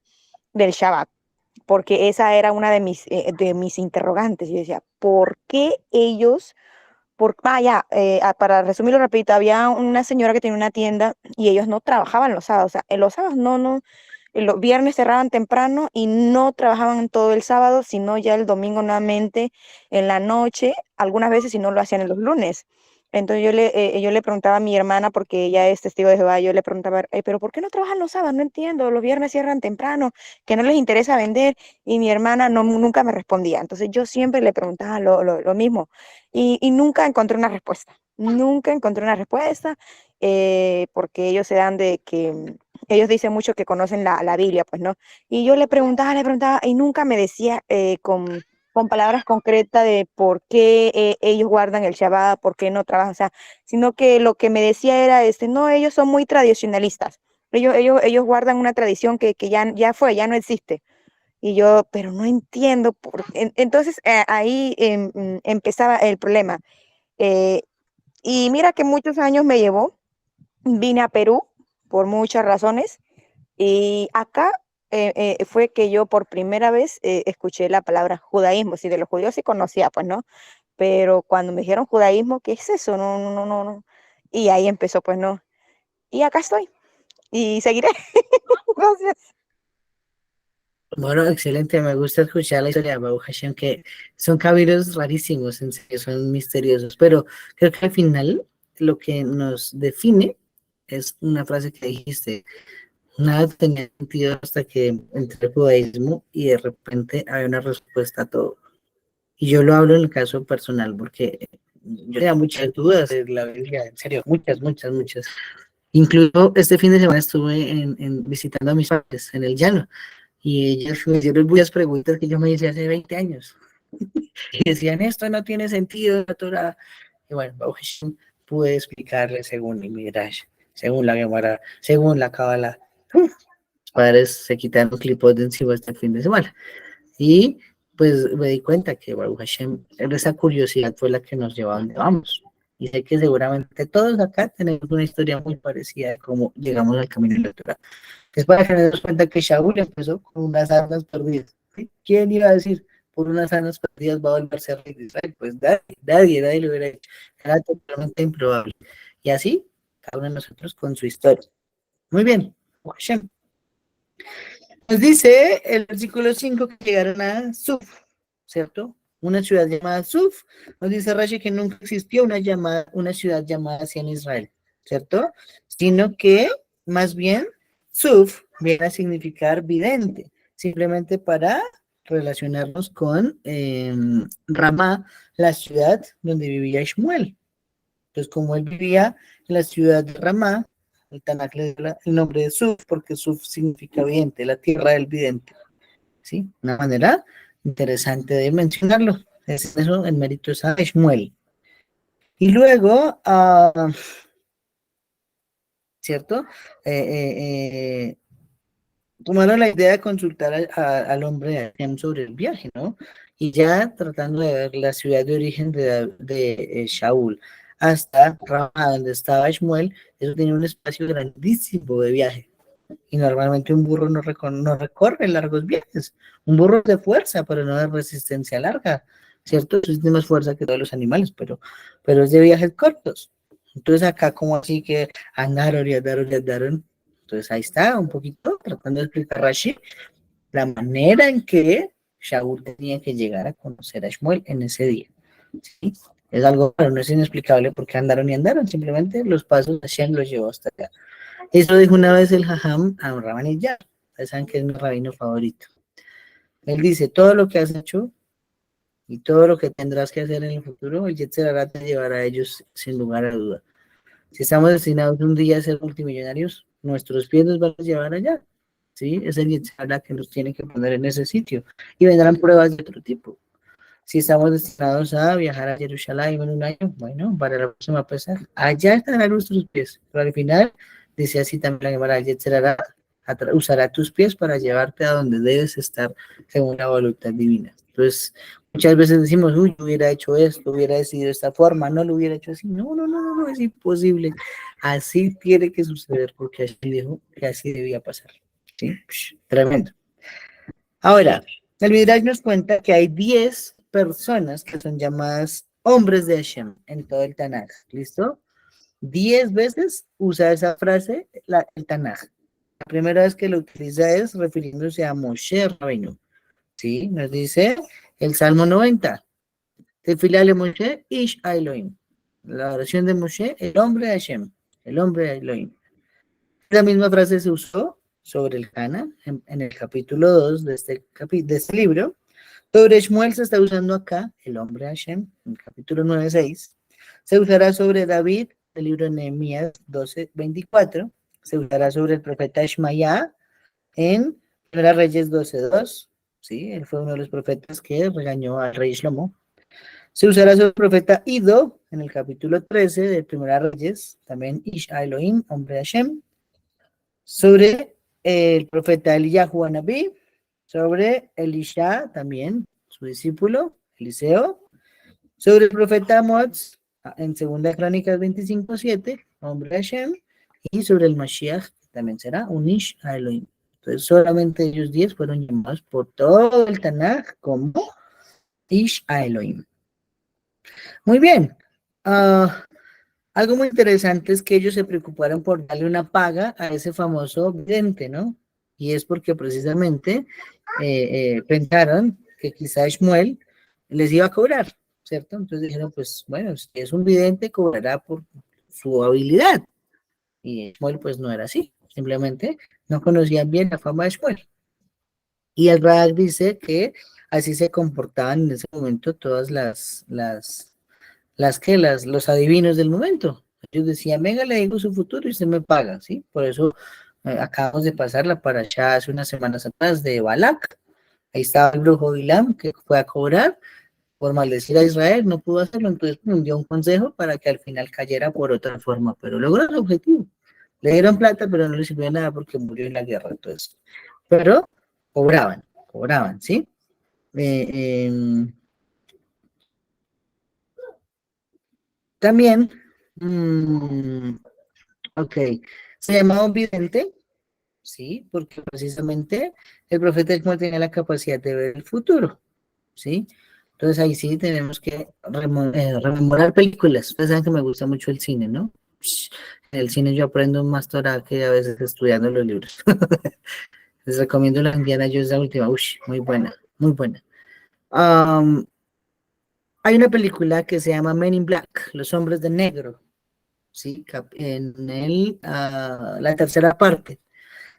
del Shabbat, porque esa era una de mis interrogantes. Yo decía, ¿por qué ellos? Para resumirlo rapidito, había una señora que tenía una tienda y ellos no trabajaban los sábados. O sea, en los sábados no, los viernes cerraban temprano y no trabajaban todo el sábado, sino ya el domingo nuevamente en la noche, algunas veces si no lo hacían en los lunes. Entonces yo le preguntaba a mi hermana, porque ella es testigo de Jehová, yo le preguntaba, pero ¿por qué no trabajan los sábados? No entiendo, los viernes cierran temprano, que no les interesa vender, y mi hermana nunca me respondía. Entonces yo siempre le preguntaba lo mismo y nunca encontré una respuesta, nunca encontré una respuesta, porque ellos se dan de que ellos dicen mucho que conocen la Biblia, pues, ¿no? Y yo le preguntaba, y nunca me decía con palabras concretas de por qué ellos guardan el Shabbat, por qué no trabajan, o sea, sino que lo que me decía era, no, ellos son muy tradicionalistas, ellos guardan una tradición que ya fue, ya no existe. Y yo, pero no entiendo. Entonces ahí empezaba el problema. Eh, y mira que muchos años me llevó, vine a Perú por muchas razones y acá fue que yo por primera vez escuché la palabra judaísmo. Sí, de los judíos sí conocía, pues, ¿no? Pero cuando me dijeron judaísmo, ¿qué es eso? No, no, no, no, no. Y ahí empezó, pues, no. Y acá estoy y seguiré. Gracias. Bueno, excelente, me gusta escuchar la historia de Baruch Hashem, que son caminos rarísimos, en serio, son misteriosos, pero creo que al final lo que nos define es una frase que dijiste: nada tenía sentido hasta que entré al judaísmo y de repente había una respuesta a todo. Y yo lo hablo en el caso personal porque yo tenía muchas dudas de la Biblia, en serio, muchas, muchas, muchas. Incluso este fin de semana estuve visitando a mis padres en el llano y ellas me hicieron muchas preguntas que yo me hice hace 20 años. Y decían, esto no tiene sentido, la Torah. Y bueno, Baruch Hashem, pude explicarle según el Midrash, según la Gemara, según la Kabbalah. Mis padres se quitaron clipos de encima este fin de semana. Y pues me di cuenta que Baruch Hashem, esa curiosidad fue la que nos llevó a donde vamos. Y sé que seguramente todos acá tenemos una historia muy parecida de cómo llegamos al camino de la Torah. Es para que nos demos cuenta que Shaul empezó con unas armas perdidas. ¿Sí? ¿Quién iba a decir por unas armas perdidas va a volverse rey de Israel? Pues nadie lo hubiera hecho. Era totalmente improbable. Y así, cada uno de nosotros con su historia. Muy bien, Hashem. Nos dice el versículo 5 que llegaron a Suf, ¿cierto? Una ciudad llamada Suf. Nos dice Rashi que nunca existió una ciudad llamada así en Israel, ¿cierto? Sino que más bien Suf viene a significar vidente, simplemente para relacionarnos con Ramá, la ciudad donde vivía Shmuel. Entonces, como él vivía en la ciudad de Ramá, el Tanakh le dio el nombre de Suf, porque Suf significa vidente, la tierra del vidente. ¿Sí? Una manera interesante de mencionarlo. Es eso, el mérito es a Shmuel. Y luego, ¿cierto? Tomaron la idea de consultar al hombre sobre el viaje, ¿no? Y ya tratando de ver la ciudad de origen de Shaul hasta Ramá, donde estaba Shmuel, eso tenía un espacio grandísimo de viaje. Y normalmente un burro no recorre largos viajes. Un burro es de fuerza, pero no de resistencia larga, ¿cierto? Eso tiene más fuerza que todos los animales, pero es de viajes cortos. Entonces acá como así que andaron y andaron y andaron. Entonces ahí está, un poquito, tratando de explicar Rashi la manera en que Shaul tenía que llegar a conocer a Shmuel en ese día. ¿Sí? Es algo claro, no es inexplicable porque andaron y andaron, simplemente los pasos de Hashem los llevó hasta acá. Eso dijo una vez el Jajam a Rabban Yar, ustedes saben que es mi rabino favorito. Él dice, todo lo que has hecho y todo lo que tendrás que hacer en el futuro, el Yetzer Hara te llevará a ellos sin lugar a duda. Si estamos destinados un día a ser multimillonarios, nuestros pies nos van a llevar allá. ¿Sí? Es el Yetzer Hara que nos tiene que poner en ese sitio. Y vendrán pruebas de otro tipo. Si estamos destinados a viajar a Jerusalén en un año, bueno, para la próxima pesar, allá estarán nuestros pies. Pero al final, dice así también la Gemara, Yetzer Hara usará tus pies para llevarte a donde debes estar según la voluntad divina. Entonces, muchas veces decimos, uy, yo hubiera hecho esto, hubiera decidido de esta forma, no lo hubiera hecho así. No, es imposible. Así tiene que suceder porque así dijo que así debía pasar. ¿Sí? Tremendo. Ahora, el Midrash nos cuenta que hay 10 personas que son llamadas hombres de Hashem en todo el Tanaj. ¿Listo? 10 veces usa esa frase el Tanaj. La primera vez que lo utiliza es refiriéndose a Moshe Rabbeinu. ¿Sí? Nos dice el Salmo 90. Tefilá le Moshe, Ish Elohim. La oración de Moshe, el hombre de Hashem, el hombre de Elohim. La misma frase se usó sobre el Cana en el capítulo 2 de este libro. Sobre Shmuel se está usando acá, el hombre de Hashem, en el capítulo 9:6. Se usará sobre David, el libro de Nehemías 12:24. Se usará sobre el profeta Ishmael en 1 Reyes 12:2. ¿Sí? Él fue uno de los profetas que regañó al rey Shlomo. Se usará sobre el profeta Ido en el capítulo 13 de 1 Reyes, también Ish Elohim, hombre de Hashem. Sobre el profeta Eliyahu Anabí, sobre Elisha también, su discípulo, Eliseo, sobre el profeta Amós, en 2 Crónicas 25:7, hombre de Hashem, y sobre el Mashiach, que también será un Ish Elohim. Entonces solamente ellos 10 fueron llamados por todo el Tanaj como Ish Elohim. Muy bien. Algo muy interesante es que ellos se preocuparon por darle una paga a ese famoso vidente, ¿no? Y es porque precisamente pensaron que quizá Shmuel les iba a cobrar, ¿cierto? Entonces dijeron, pues bueno, si es un vidente, cobrará por su habilidad. Y Shmuel pues no era así, simplemente no conocían bien la fama de Shmuel. Y el Radak dice que así se comportaban en ese momento todas los adivinos del momento. Ellos decían, venga, le digo su futuro y usted me paga, ¿sí? Por eso acabamos de pasar la parashá hace unas semanas atrás de Balak. Ahí estaba el brujo Bilam que fue a cobrar por maldecir a Israel, no pudo hacerlo, entonces dio un consejo para que al final cayera por otra forma, pero logró el objetivo. Le dieron plata, pero no le sirvió de nada porque murió en la guerra, entonces. Pero cobraban, ¿sí? También, ok, se llamaba un vidente, ¿sí? Porque precisamente el profeta Shmuel tenía la capacidad de ver el futuro, ¿sí? Entonces ahí sí tenemos que rememorar películas. Ustedes saben que me gusta mucho el cine, ¿no? En el cine yo aprendo más Torah que a veces estudiando los libros. Les recomiendo la Indiana Jones, la última, muy buena, muy buena. Hay una película que se llama Men in Black, Los Hombres de Negro, ¿sí? En la tercera parte.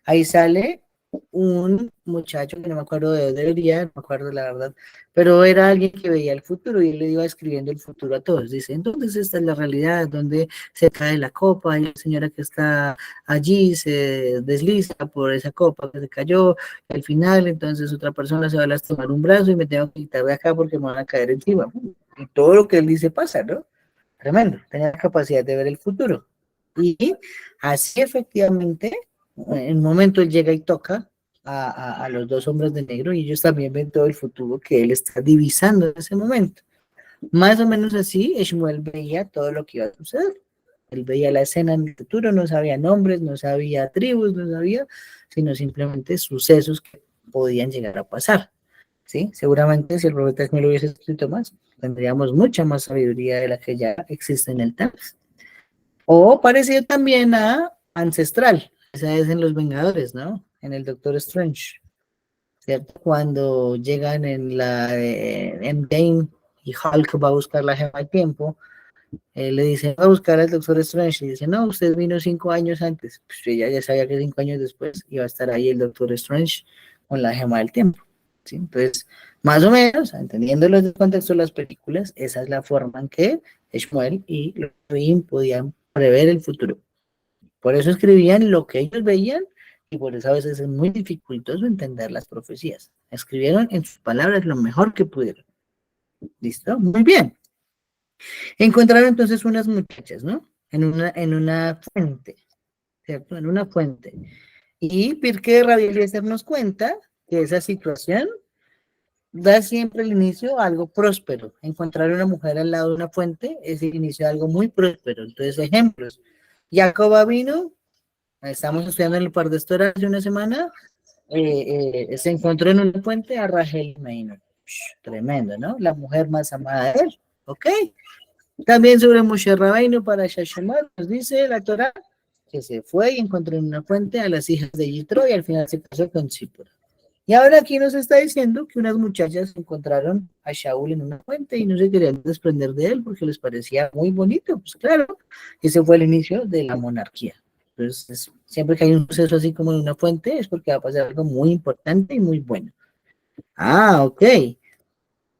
Ahí sale un muchacho que no me acuerdo de dónde venía, no me acuerdo la verdad, pero era alguien que veía el futuro y él le iba escribiendo el futuro a todos. Dice, entonces esta es la realidad, donde se cae la copa y la señora que está allí se desliza por esa copa que se cayó, y al final entonces otra persona se va a lastimar un brazo y me tengo que quitar de acá porque me van a caer encima. Y todo lo que él dice pasa, ¿no? Tremendo, tenía la capacidad de ver el futuro. Y así efectivamente en un momento él llega y toca a los dos hombres de negro y ellos también ven todo el futuro que él está divisando en ese momento. Más o menos así, Shmuel veía todo lo que iba a suceder. Él veía la escena en el futuro, no sabía nombres, no sabía tribus, no sabía, sino simplemente sucesos que podían llegar a pasar. ¿Sí? Seguramente si el profeta Shmuel hubiese escrito más, tendríamos mucha más sabiduría de la que ya existe en el Tanakh. O parecido también a Ancestral, esa es en Los Vengadores, ¿no? En el Doctor Strange, ¿cierto? Cuando llegan en la Endgame y Hulk va a buscar la gema del tiempo, le dice, va a buscar al Doctor Strange, y dice, no, usted vino 5 años antes. Pues ella ya sabía que 5 años después iba a estar ahí el Doctor Strange con la gema del tiempo, ¿sí? Entonces, más o menos, entendiendo el contexto de las películas, esa es la forma en que Shmuel y Elohim podían prever el futuro. Por eso escribían lo que ellos veían y por eso a veces es muy dificultoso entender las profecías. Escribieron en sus palabras lo mejor que pudieron. ¿Listo? Muy bien. Encontraron entonces unas muchachas, ¿no? En una fuente, ¿cierto? En una fuente. Y Pirkei Rabbi Eliezer nos cuenta que esa situación da siempre el inicio a algo próspero. Encontrar una mujer al lado de una fuente es el inicio de algo muy próspero. Entonces, ejemplos. Jacob vino, estamos estudiando en el par de Torah hace una semana, se encontró en una fuente a Rachel Meino. Tremendo, ¿no? La mujer más amada de él, ¿ok? También sobre Moshe Rabbeinu para Shashemot, nos dice la Torá que se fue y encontró en una fuente a las hijas de Yitro y al final se casó con Zipora. Y ahora aquí nos está diciendo que unas muchachas encontraron a Shaul en una fuente y no se querían desprender de él porque les parecía muy bonito. Pues claro, ese fue el inicio de la monarquía. Entonces, siempre que hay un suceso así como en una fuente es porque va a pasar algo muy importante y muy bueno. Ah, ok.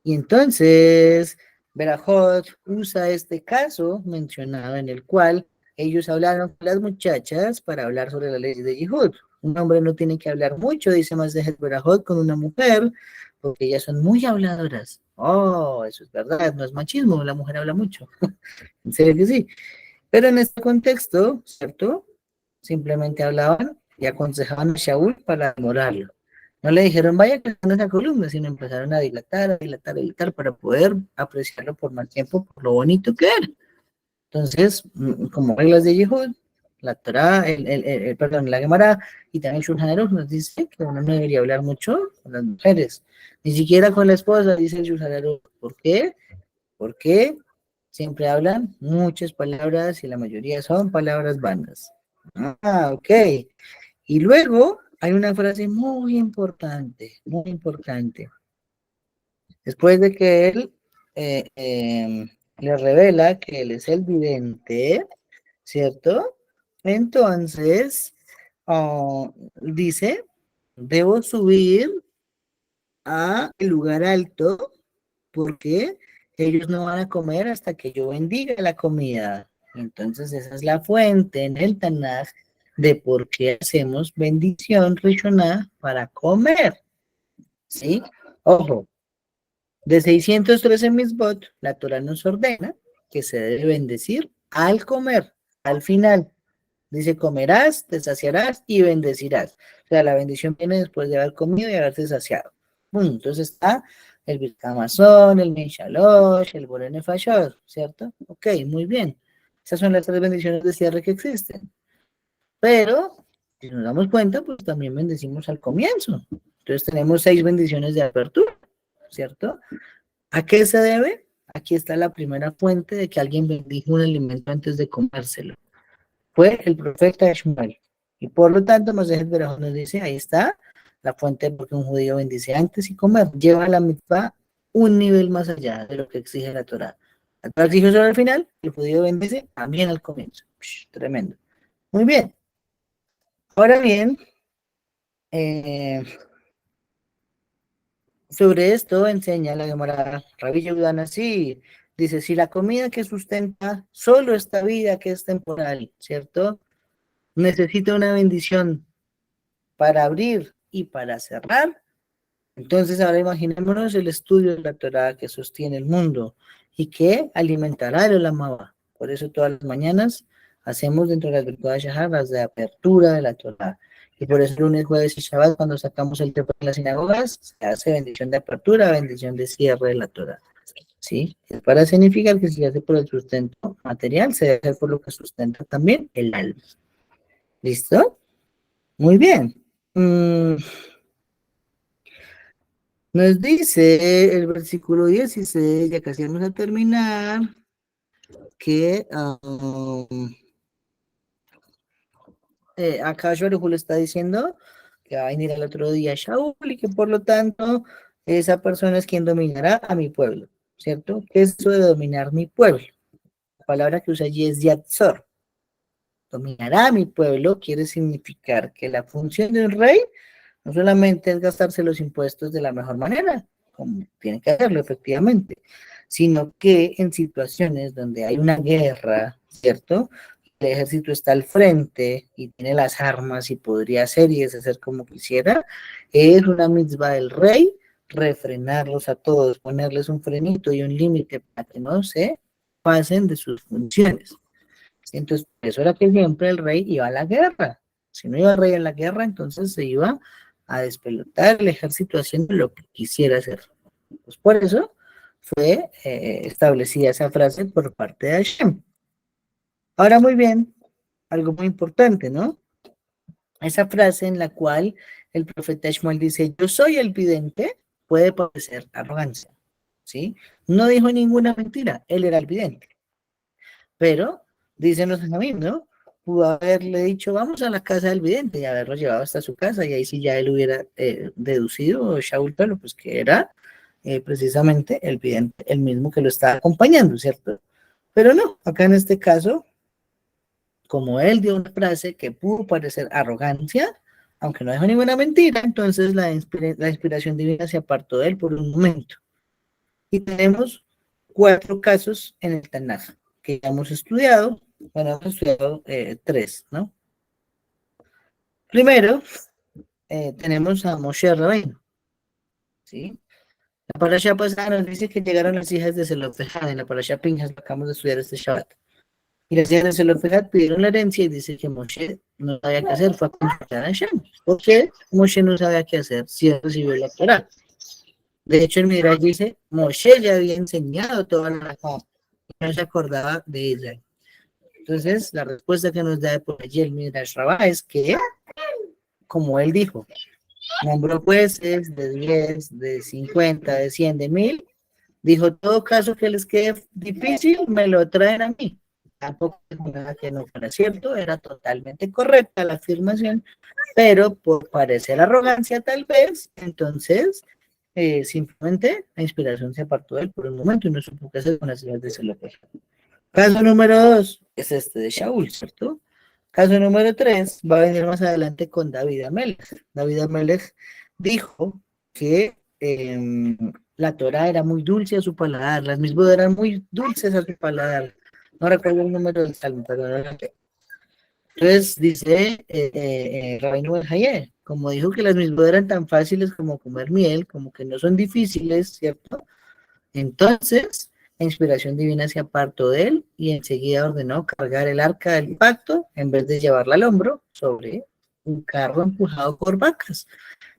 Y entonces, Berajot usa este caso mencionado en el cual ellos hablaron con las muchachas para hablar sobre la ley de Yehud. Un hombre no tiene que hablar mucho, dice más de Berajot, con una mujer, porque ellas son muy habladoras. Oh, eso es verdad, no es machismo, la mujer habla mucho. En serio que sí. Pero en este contexto, ¿cierto? Simplemente hablaban y aconsejaban a Shaul para demorarlo. No le dijeron, vaya creciendo esa columna, sino empezaron a dilatar, para poder apreciarlo por más tiempo, por lo bonito que era. Entonces, como reglas de Yehud, la Torá, perdón, la Gemara y también Shulchan Aruch nos dice que uno no debería hablar mucho con las mujeres, ni siquiera con la esposa, dice el Shulchan Aruch. ¿Por qué? Porque siempre hablan muchas palabras y la mayoría son palabras vanas. Ah, ok. Y luego hay una frase muy importante, muy importante. Después de que él le revela que él es el vidente, ¿cierto? Entonces, dice, debo subir a el lugar alto porque ellos no van a comer hasta que yo bendiga la comida. Entonces, esa es la fuente en el Tanaj de por qué hacemos bendición Rishoná para comer. ¿Sí? Ojo, de 613 misbot, la Torah nos ordena que se debe bendecir al comer, al final. Dice, comerás, te saciarás y bendecirás. O sea, la bendición viene después de haber comido y haberte saciado. Entonces está el Birkamazón, el Mishalosh, el Borene Fashor, ¿cierto? Ok, muy bien. Esas son las tres bendiciones de cierre que existen. Pero, si nos damos cuenta, pues también bendecimos al comienzo. Entonces tenemos 6 bendiciones de apertura, ¿cierto? ¿A qué se debe? Aquí está la primera fuente de que alguien bendijo un alimento antes de comérselo. Fue el profeta Shmuel. Y por lo tanto, Masejet Berajot nos dice, ahí está la fuente porque un judío bendice antes y comer. Lleva la mitzvah un nivel más allá de lo que exige la Torah. La Torah exige solo al final, el judío bendice también al comienzo. Tremendo. Muy bien. Ahora bien, sobre esto enseña la Gemara Rabbi Yehuda así, dice, si la comida que sustenta solo esta vida que es temporal, ¿cierto? Necesita una bendición para abrir y para cerrar. Entonces ahora imaginémonos el estudio de la Torah que sostiene el mundo y que alimentará el Olam. Por eso todas las mañanas hacemos dentro de las Birkat Shahar las de apertura de la Torah. Y por eso lunes, jueves y Shabbat, cuando sacamos el tema en las sinagogas, se hace bendición de apertura, bendición de cierre de la Torah. ¿Sí? Para significar que si se hace por el sustento material, se debe hacer por lo que sustenta también el alma. ¿Listo? Muy bien. Nos dice el versículo 16, ya casi vamos a terminar, que acá Shorehu le está diciendo que va a venir el otro día Shaul y que por lo tanto esa persona es quien dominará a mi pueblo, ¿cierto? ¿Qué es eso de dominar mi pueblo? La palabra que usa allí es Yatzor. Dominará a mi pueblo quiere significar que la función de un rey no solamente es gastarse los impuestos de la mejor manera, como tiene que hacerlo efectivamente, sino que en situaciones donde hay una guerra, ¿cierto? El ejército está al frente y tiene las armas y podría hacer y deshacer como quisiera, es una mitzvah del rey refrenarlos a todos, ponerles un frenito y un límite para que no se pasen de sus funciones. Entonces, eso era que siempre el rey iba a la guerra. Si no iba el rey a la guerra, entonces se iba a despelotar el ejército haciendo lo que quisiera hacer. Pues por eso fue establecida esa frase por parte de Hashem. Ahora muy bien, algo muy importante, ¿no? Esa frase en la cual el profeta Shmuel dice, yo soy el vidente, puede parecer arrogancia, ¿sí? No dijo ninguna mentira, él era el vidente. Pero, dicen los amigos, ¿no? Pudo haberle dicho, vamos a la casa del vidente y haberlo llevado hasta su casa, y ahí sí ya él hubiera deducido, Shaul, pero pues que era precisamente el vidente, el mismo que lo estaba acompañando, ¿cierto? Pero no, acá en este caso, como él dio una frase que pudo parecer arrogancia, aunque no dijo ninguna mentira, entonces la inspiración divina se apartó de él por un momento. Y tenemos 4 casos en el Tanaj que ya hemos estudiado. Bueno, hemos estudiado 3, ¿no? Primero, tenemos a Moshe Rabbeinu, ¿sí? La parasha pasada nos dice que llegaron las hijas de Zelofejad, en la parasha Pinjas, lo acabamos de estudiar este Shabbat. Y las hijas de Zelofejad pidieron la herencia y dice que Moshe no sabía qué hacer, fue a consultar a Hashem. ¿Por qué Moshe no sabía qué hacer si él recibió la Torah? De hecho, el Midrash dice, Moshe ya había enseñado toda la Torah, no se acordaba de ella. Entonces, la respuesta que nos da por allí el Midrash Rabbah es que, como él dijo, nombró jueces de 10, de 50, de 100, de 1000, dijo, todo caso que les quede difícil, me lo traen a mí. Tampoco dijo nada que no fuera cierto, era totalmente correcta la afirmación, pero por parecer arrogancia tal vez, entonces, simplemente la inspiración se apartó de él por un momento y no supo qué hacer con las ideas de Zelofejad. Caso número 2 es este de Shaul, ¿cierto? Caso número 3 va a venir más adelante con David Amelech. David Amelech dijo que la Torah era muy dulce a su paladar, las mismas eran muy dulces a su paladar. No recuerdo el número del salmo, pero no lo sé. Entonces dice Rabbeinu Ben-Hayé, como dijo que las mismas eran tan fáciles como comer miel, como que no son difíciles, ¿cierto? Entonces, la inspiración divina se apartó de él y enseguida ordenó cargar el arca del pacto en vez de llevarla al hombro sobre un carro empujado por vacas.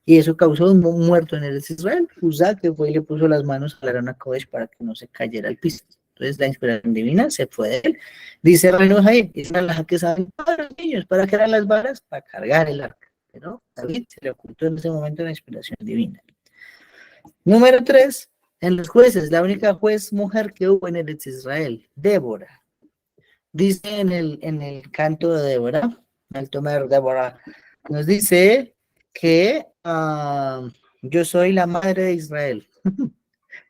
Y eso causó un muerto en el Israel. Uzá, que fue y le puso las manos al Arón Kodesh para que no se cayera al piso. Entonces la inspiración divina se fue de él. Dice Rabbeinu Jair, es una laja que saben todos los niños, ¿para qué eran las varas? Para cargar el arca. Pero David se le ocultó en ese momento la inspiración divina. Número 3. En los jueces, la única juez mujer que hubo en el Israel, Débora. Dice en el canto de Débora, el Tomer Débora, nos dice que yo soy la madre de Israel.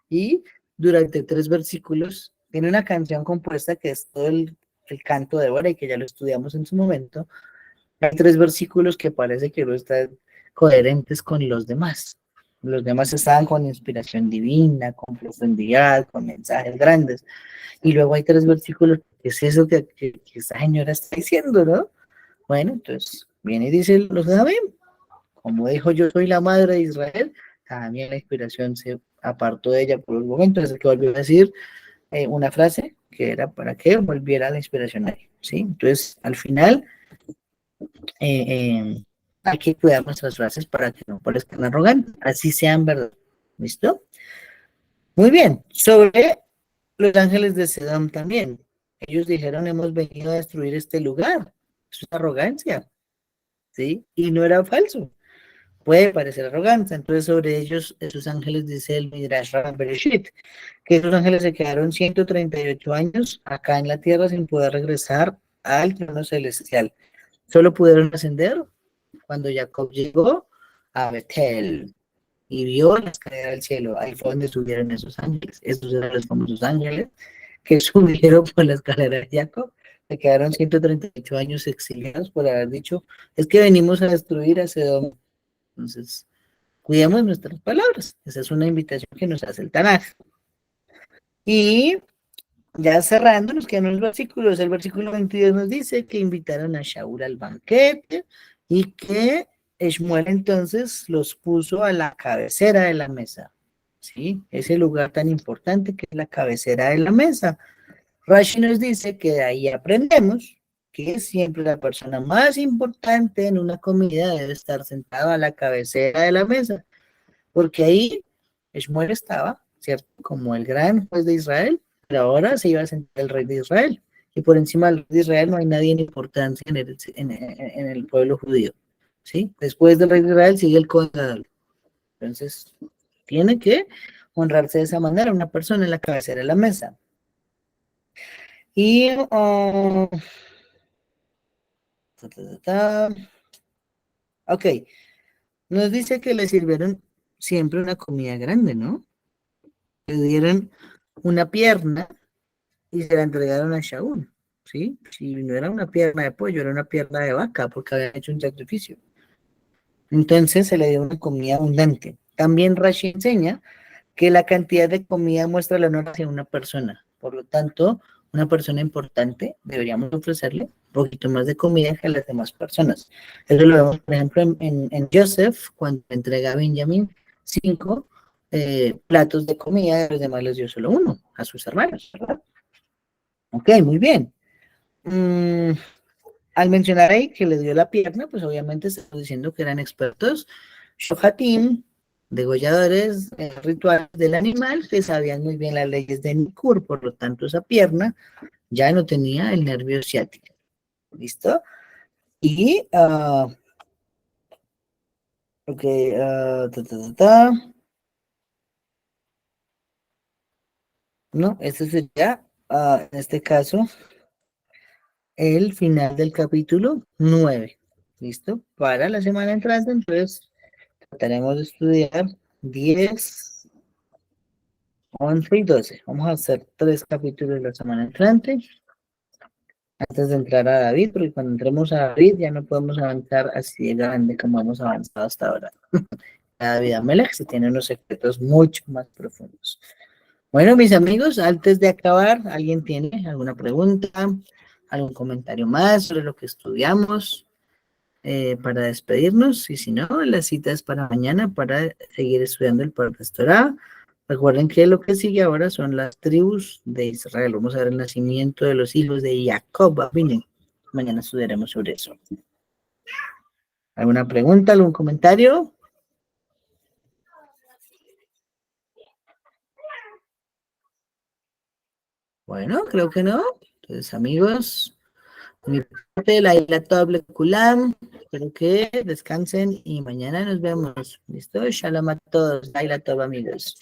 Y durante 3 versículos, tiene una canción compuesta que es todo el canto de Débora y que ya lo estudiamos en su momento. Hay 3 versículos que parece que no están coherentes con los demás. Los demás estaban con inspiración divina, con profundidad, con mensajes grandes. Y luego hay 3 versículos, ¿qué es eso que esta señora está diciendo, no? Bueno, entonces viene y dice los David, como dijo yo soy la madre de Israel, también la inspiración se apartó de ella por un momento, es el que volvió a decir una frase que era para que volviera la inspiración ahí, ¿sí? Entonces, al final, hay que cuidar nuestras frases para que no parezcan arrogantes, así sean verdad. ¿Listo? Muy bien. Sobre los ángeles de Sedom también. Ellos dijeron, hemos venido a destruir este lugar. Es una arrogancia. ¿Sí? Y no era falso. Puede parecer arrogancia. Entonces, sobre ellos, esos ángeles, dice el Midrash Bereshit, que esos ángeles se quedaron 138 años acá en la tierra sin poder regresar al trono celestial. Solo pudieron ascender cuando Jacob llegó a Betel y vio la escalera del cielo. Ahí fue donde subieron esos ángeles. Esos eran los famosos ángeles que subieron por la escalera de Jacob. Se quedaron 138 años exiliados por haber dicho, es que venimos a destruir a Sedom. Entonces, cuidemos nuestras palabras. Esa es una invitación que nos hace el Tanaj. Y ya cerrando, nos quedan los versículos. El versículo 22 nos dice que invitaron a Shaul al banquete y que Shmuel entonces los puso a la cabecera de la mesa. ¿Sí? Ese lugar tan importante que es la cabecera de la mesa. Rashi nos dice que de ahí aprendemos que siempre la persona más importante en una comida debe estar sentado a la cabecera de la mesa, porque ahí Shmuel estaba, ¿cierto? Como el gran juez de Israel, pero ahora se iba a sentar el rey de Israel, y por encima del rey de Israel no hay nadie en importancia en el pueblo judío, ¿sí? Después del rey de Israel sigue el Cohen Gadol. Entonces, tiene que honrarse de esa manera una persona en la cabecera de la mesa. Y, ok, nos dice que le sirvieron siempre una comida grande, ¿no? Le dieron una pierna y se la entregaron a Shaul, ¿sí? Si no era una pierna de pollo, era una pierna de vaca, porque había hecho un sacrificio. Entonces se le dio una comida abundante. También Rashi enseña que la cantidad de comida muestra el honor hacia una persona. Por lo tanto, una persona importante deberíamos ofrecerle un poquito más de comida que a las demás personas. Eso lo vemos, por ejemplo, en Joseph, cuando entrega a Benjamín 5 platos de comida, a los demás les dio solo uno, a sus hermanos, ¿verdad? Ok, muy bien. Al mencionar ahí que le dio la pierna, pues obviamente estamos diciendo que eran expertos shohatim, degolladores rituales del animal, que sabían muy bien las leyes de Nikur, por lo tanto esa pierna ya no tenía el nervio ciático. ¿Listo? Y, ok, no, esto sería, en este caso, el final del capítulo 9. ¿Listo? Para la semana entrante, entonces, trataremos de estudiar 10, 11 y 12. Vamos a hacer 3 capítulos la semana entrante, antes de entrar a David, porque cuando entremos a David ya no podemos avanzar así de grande como hemos avanzado hasta ahora. David Amelech se tiene unos secretos mucho más profundos. Bueno, mis amigos, antes de acabar, ¿alguien tiene alguna pregunta, algún comentario más sobre lo que estudiamos para despedirnos? Y si no, la cita es para mañana para seguir estudiando el Pardes Torah. Recuerden que lo que sigue ahora son las tribus de Israel. Vamos a ver el nacimiento de los hijos de Jacob Abinu. Mañana estudiaremos sobre eso. ¿Alguna pregunta, algún comentario? Bueno, creo que no. Entonces, amigos, de mi parte, la isla Toble Kulam. Espero que descansen y mañana nos vemos. ¿Listo? Shalom a todos. La isla Tob, amigos.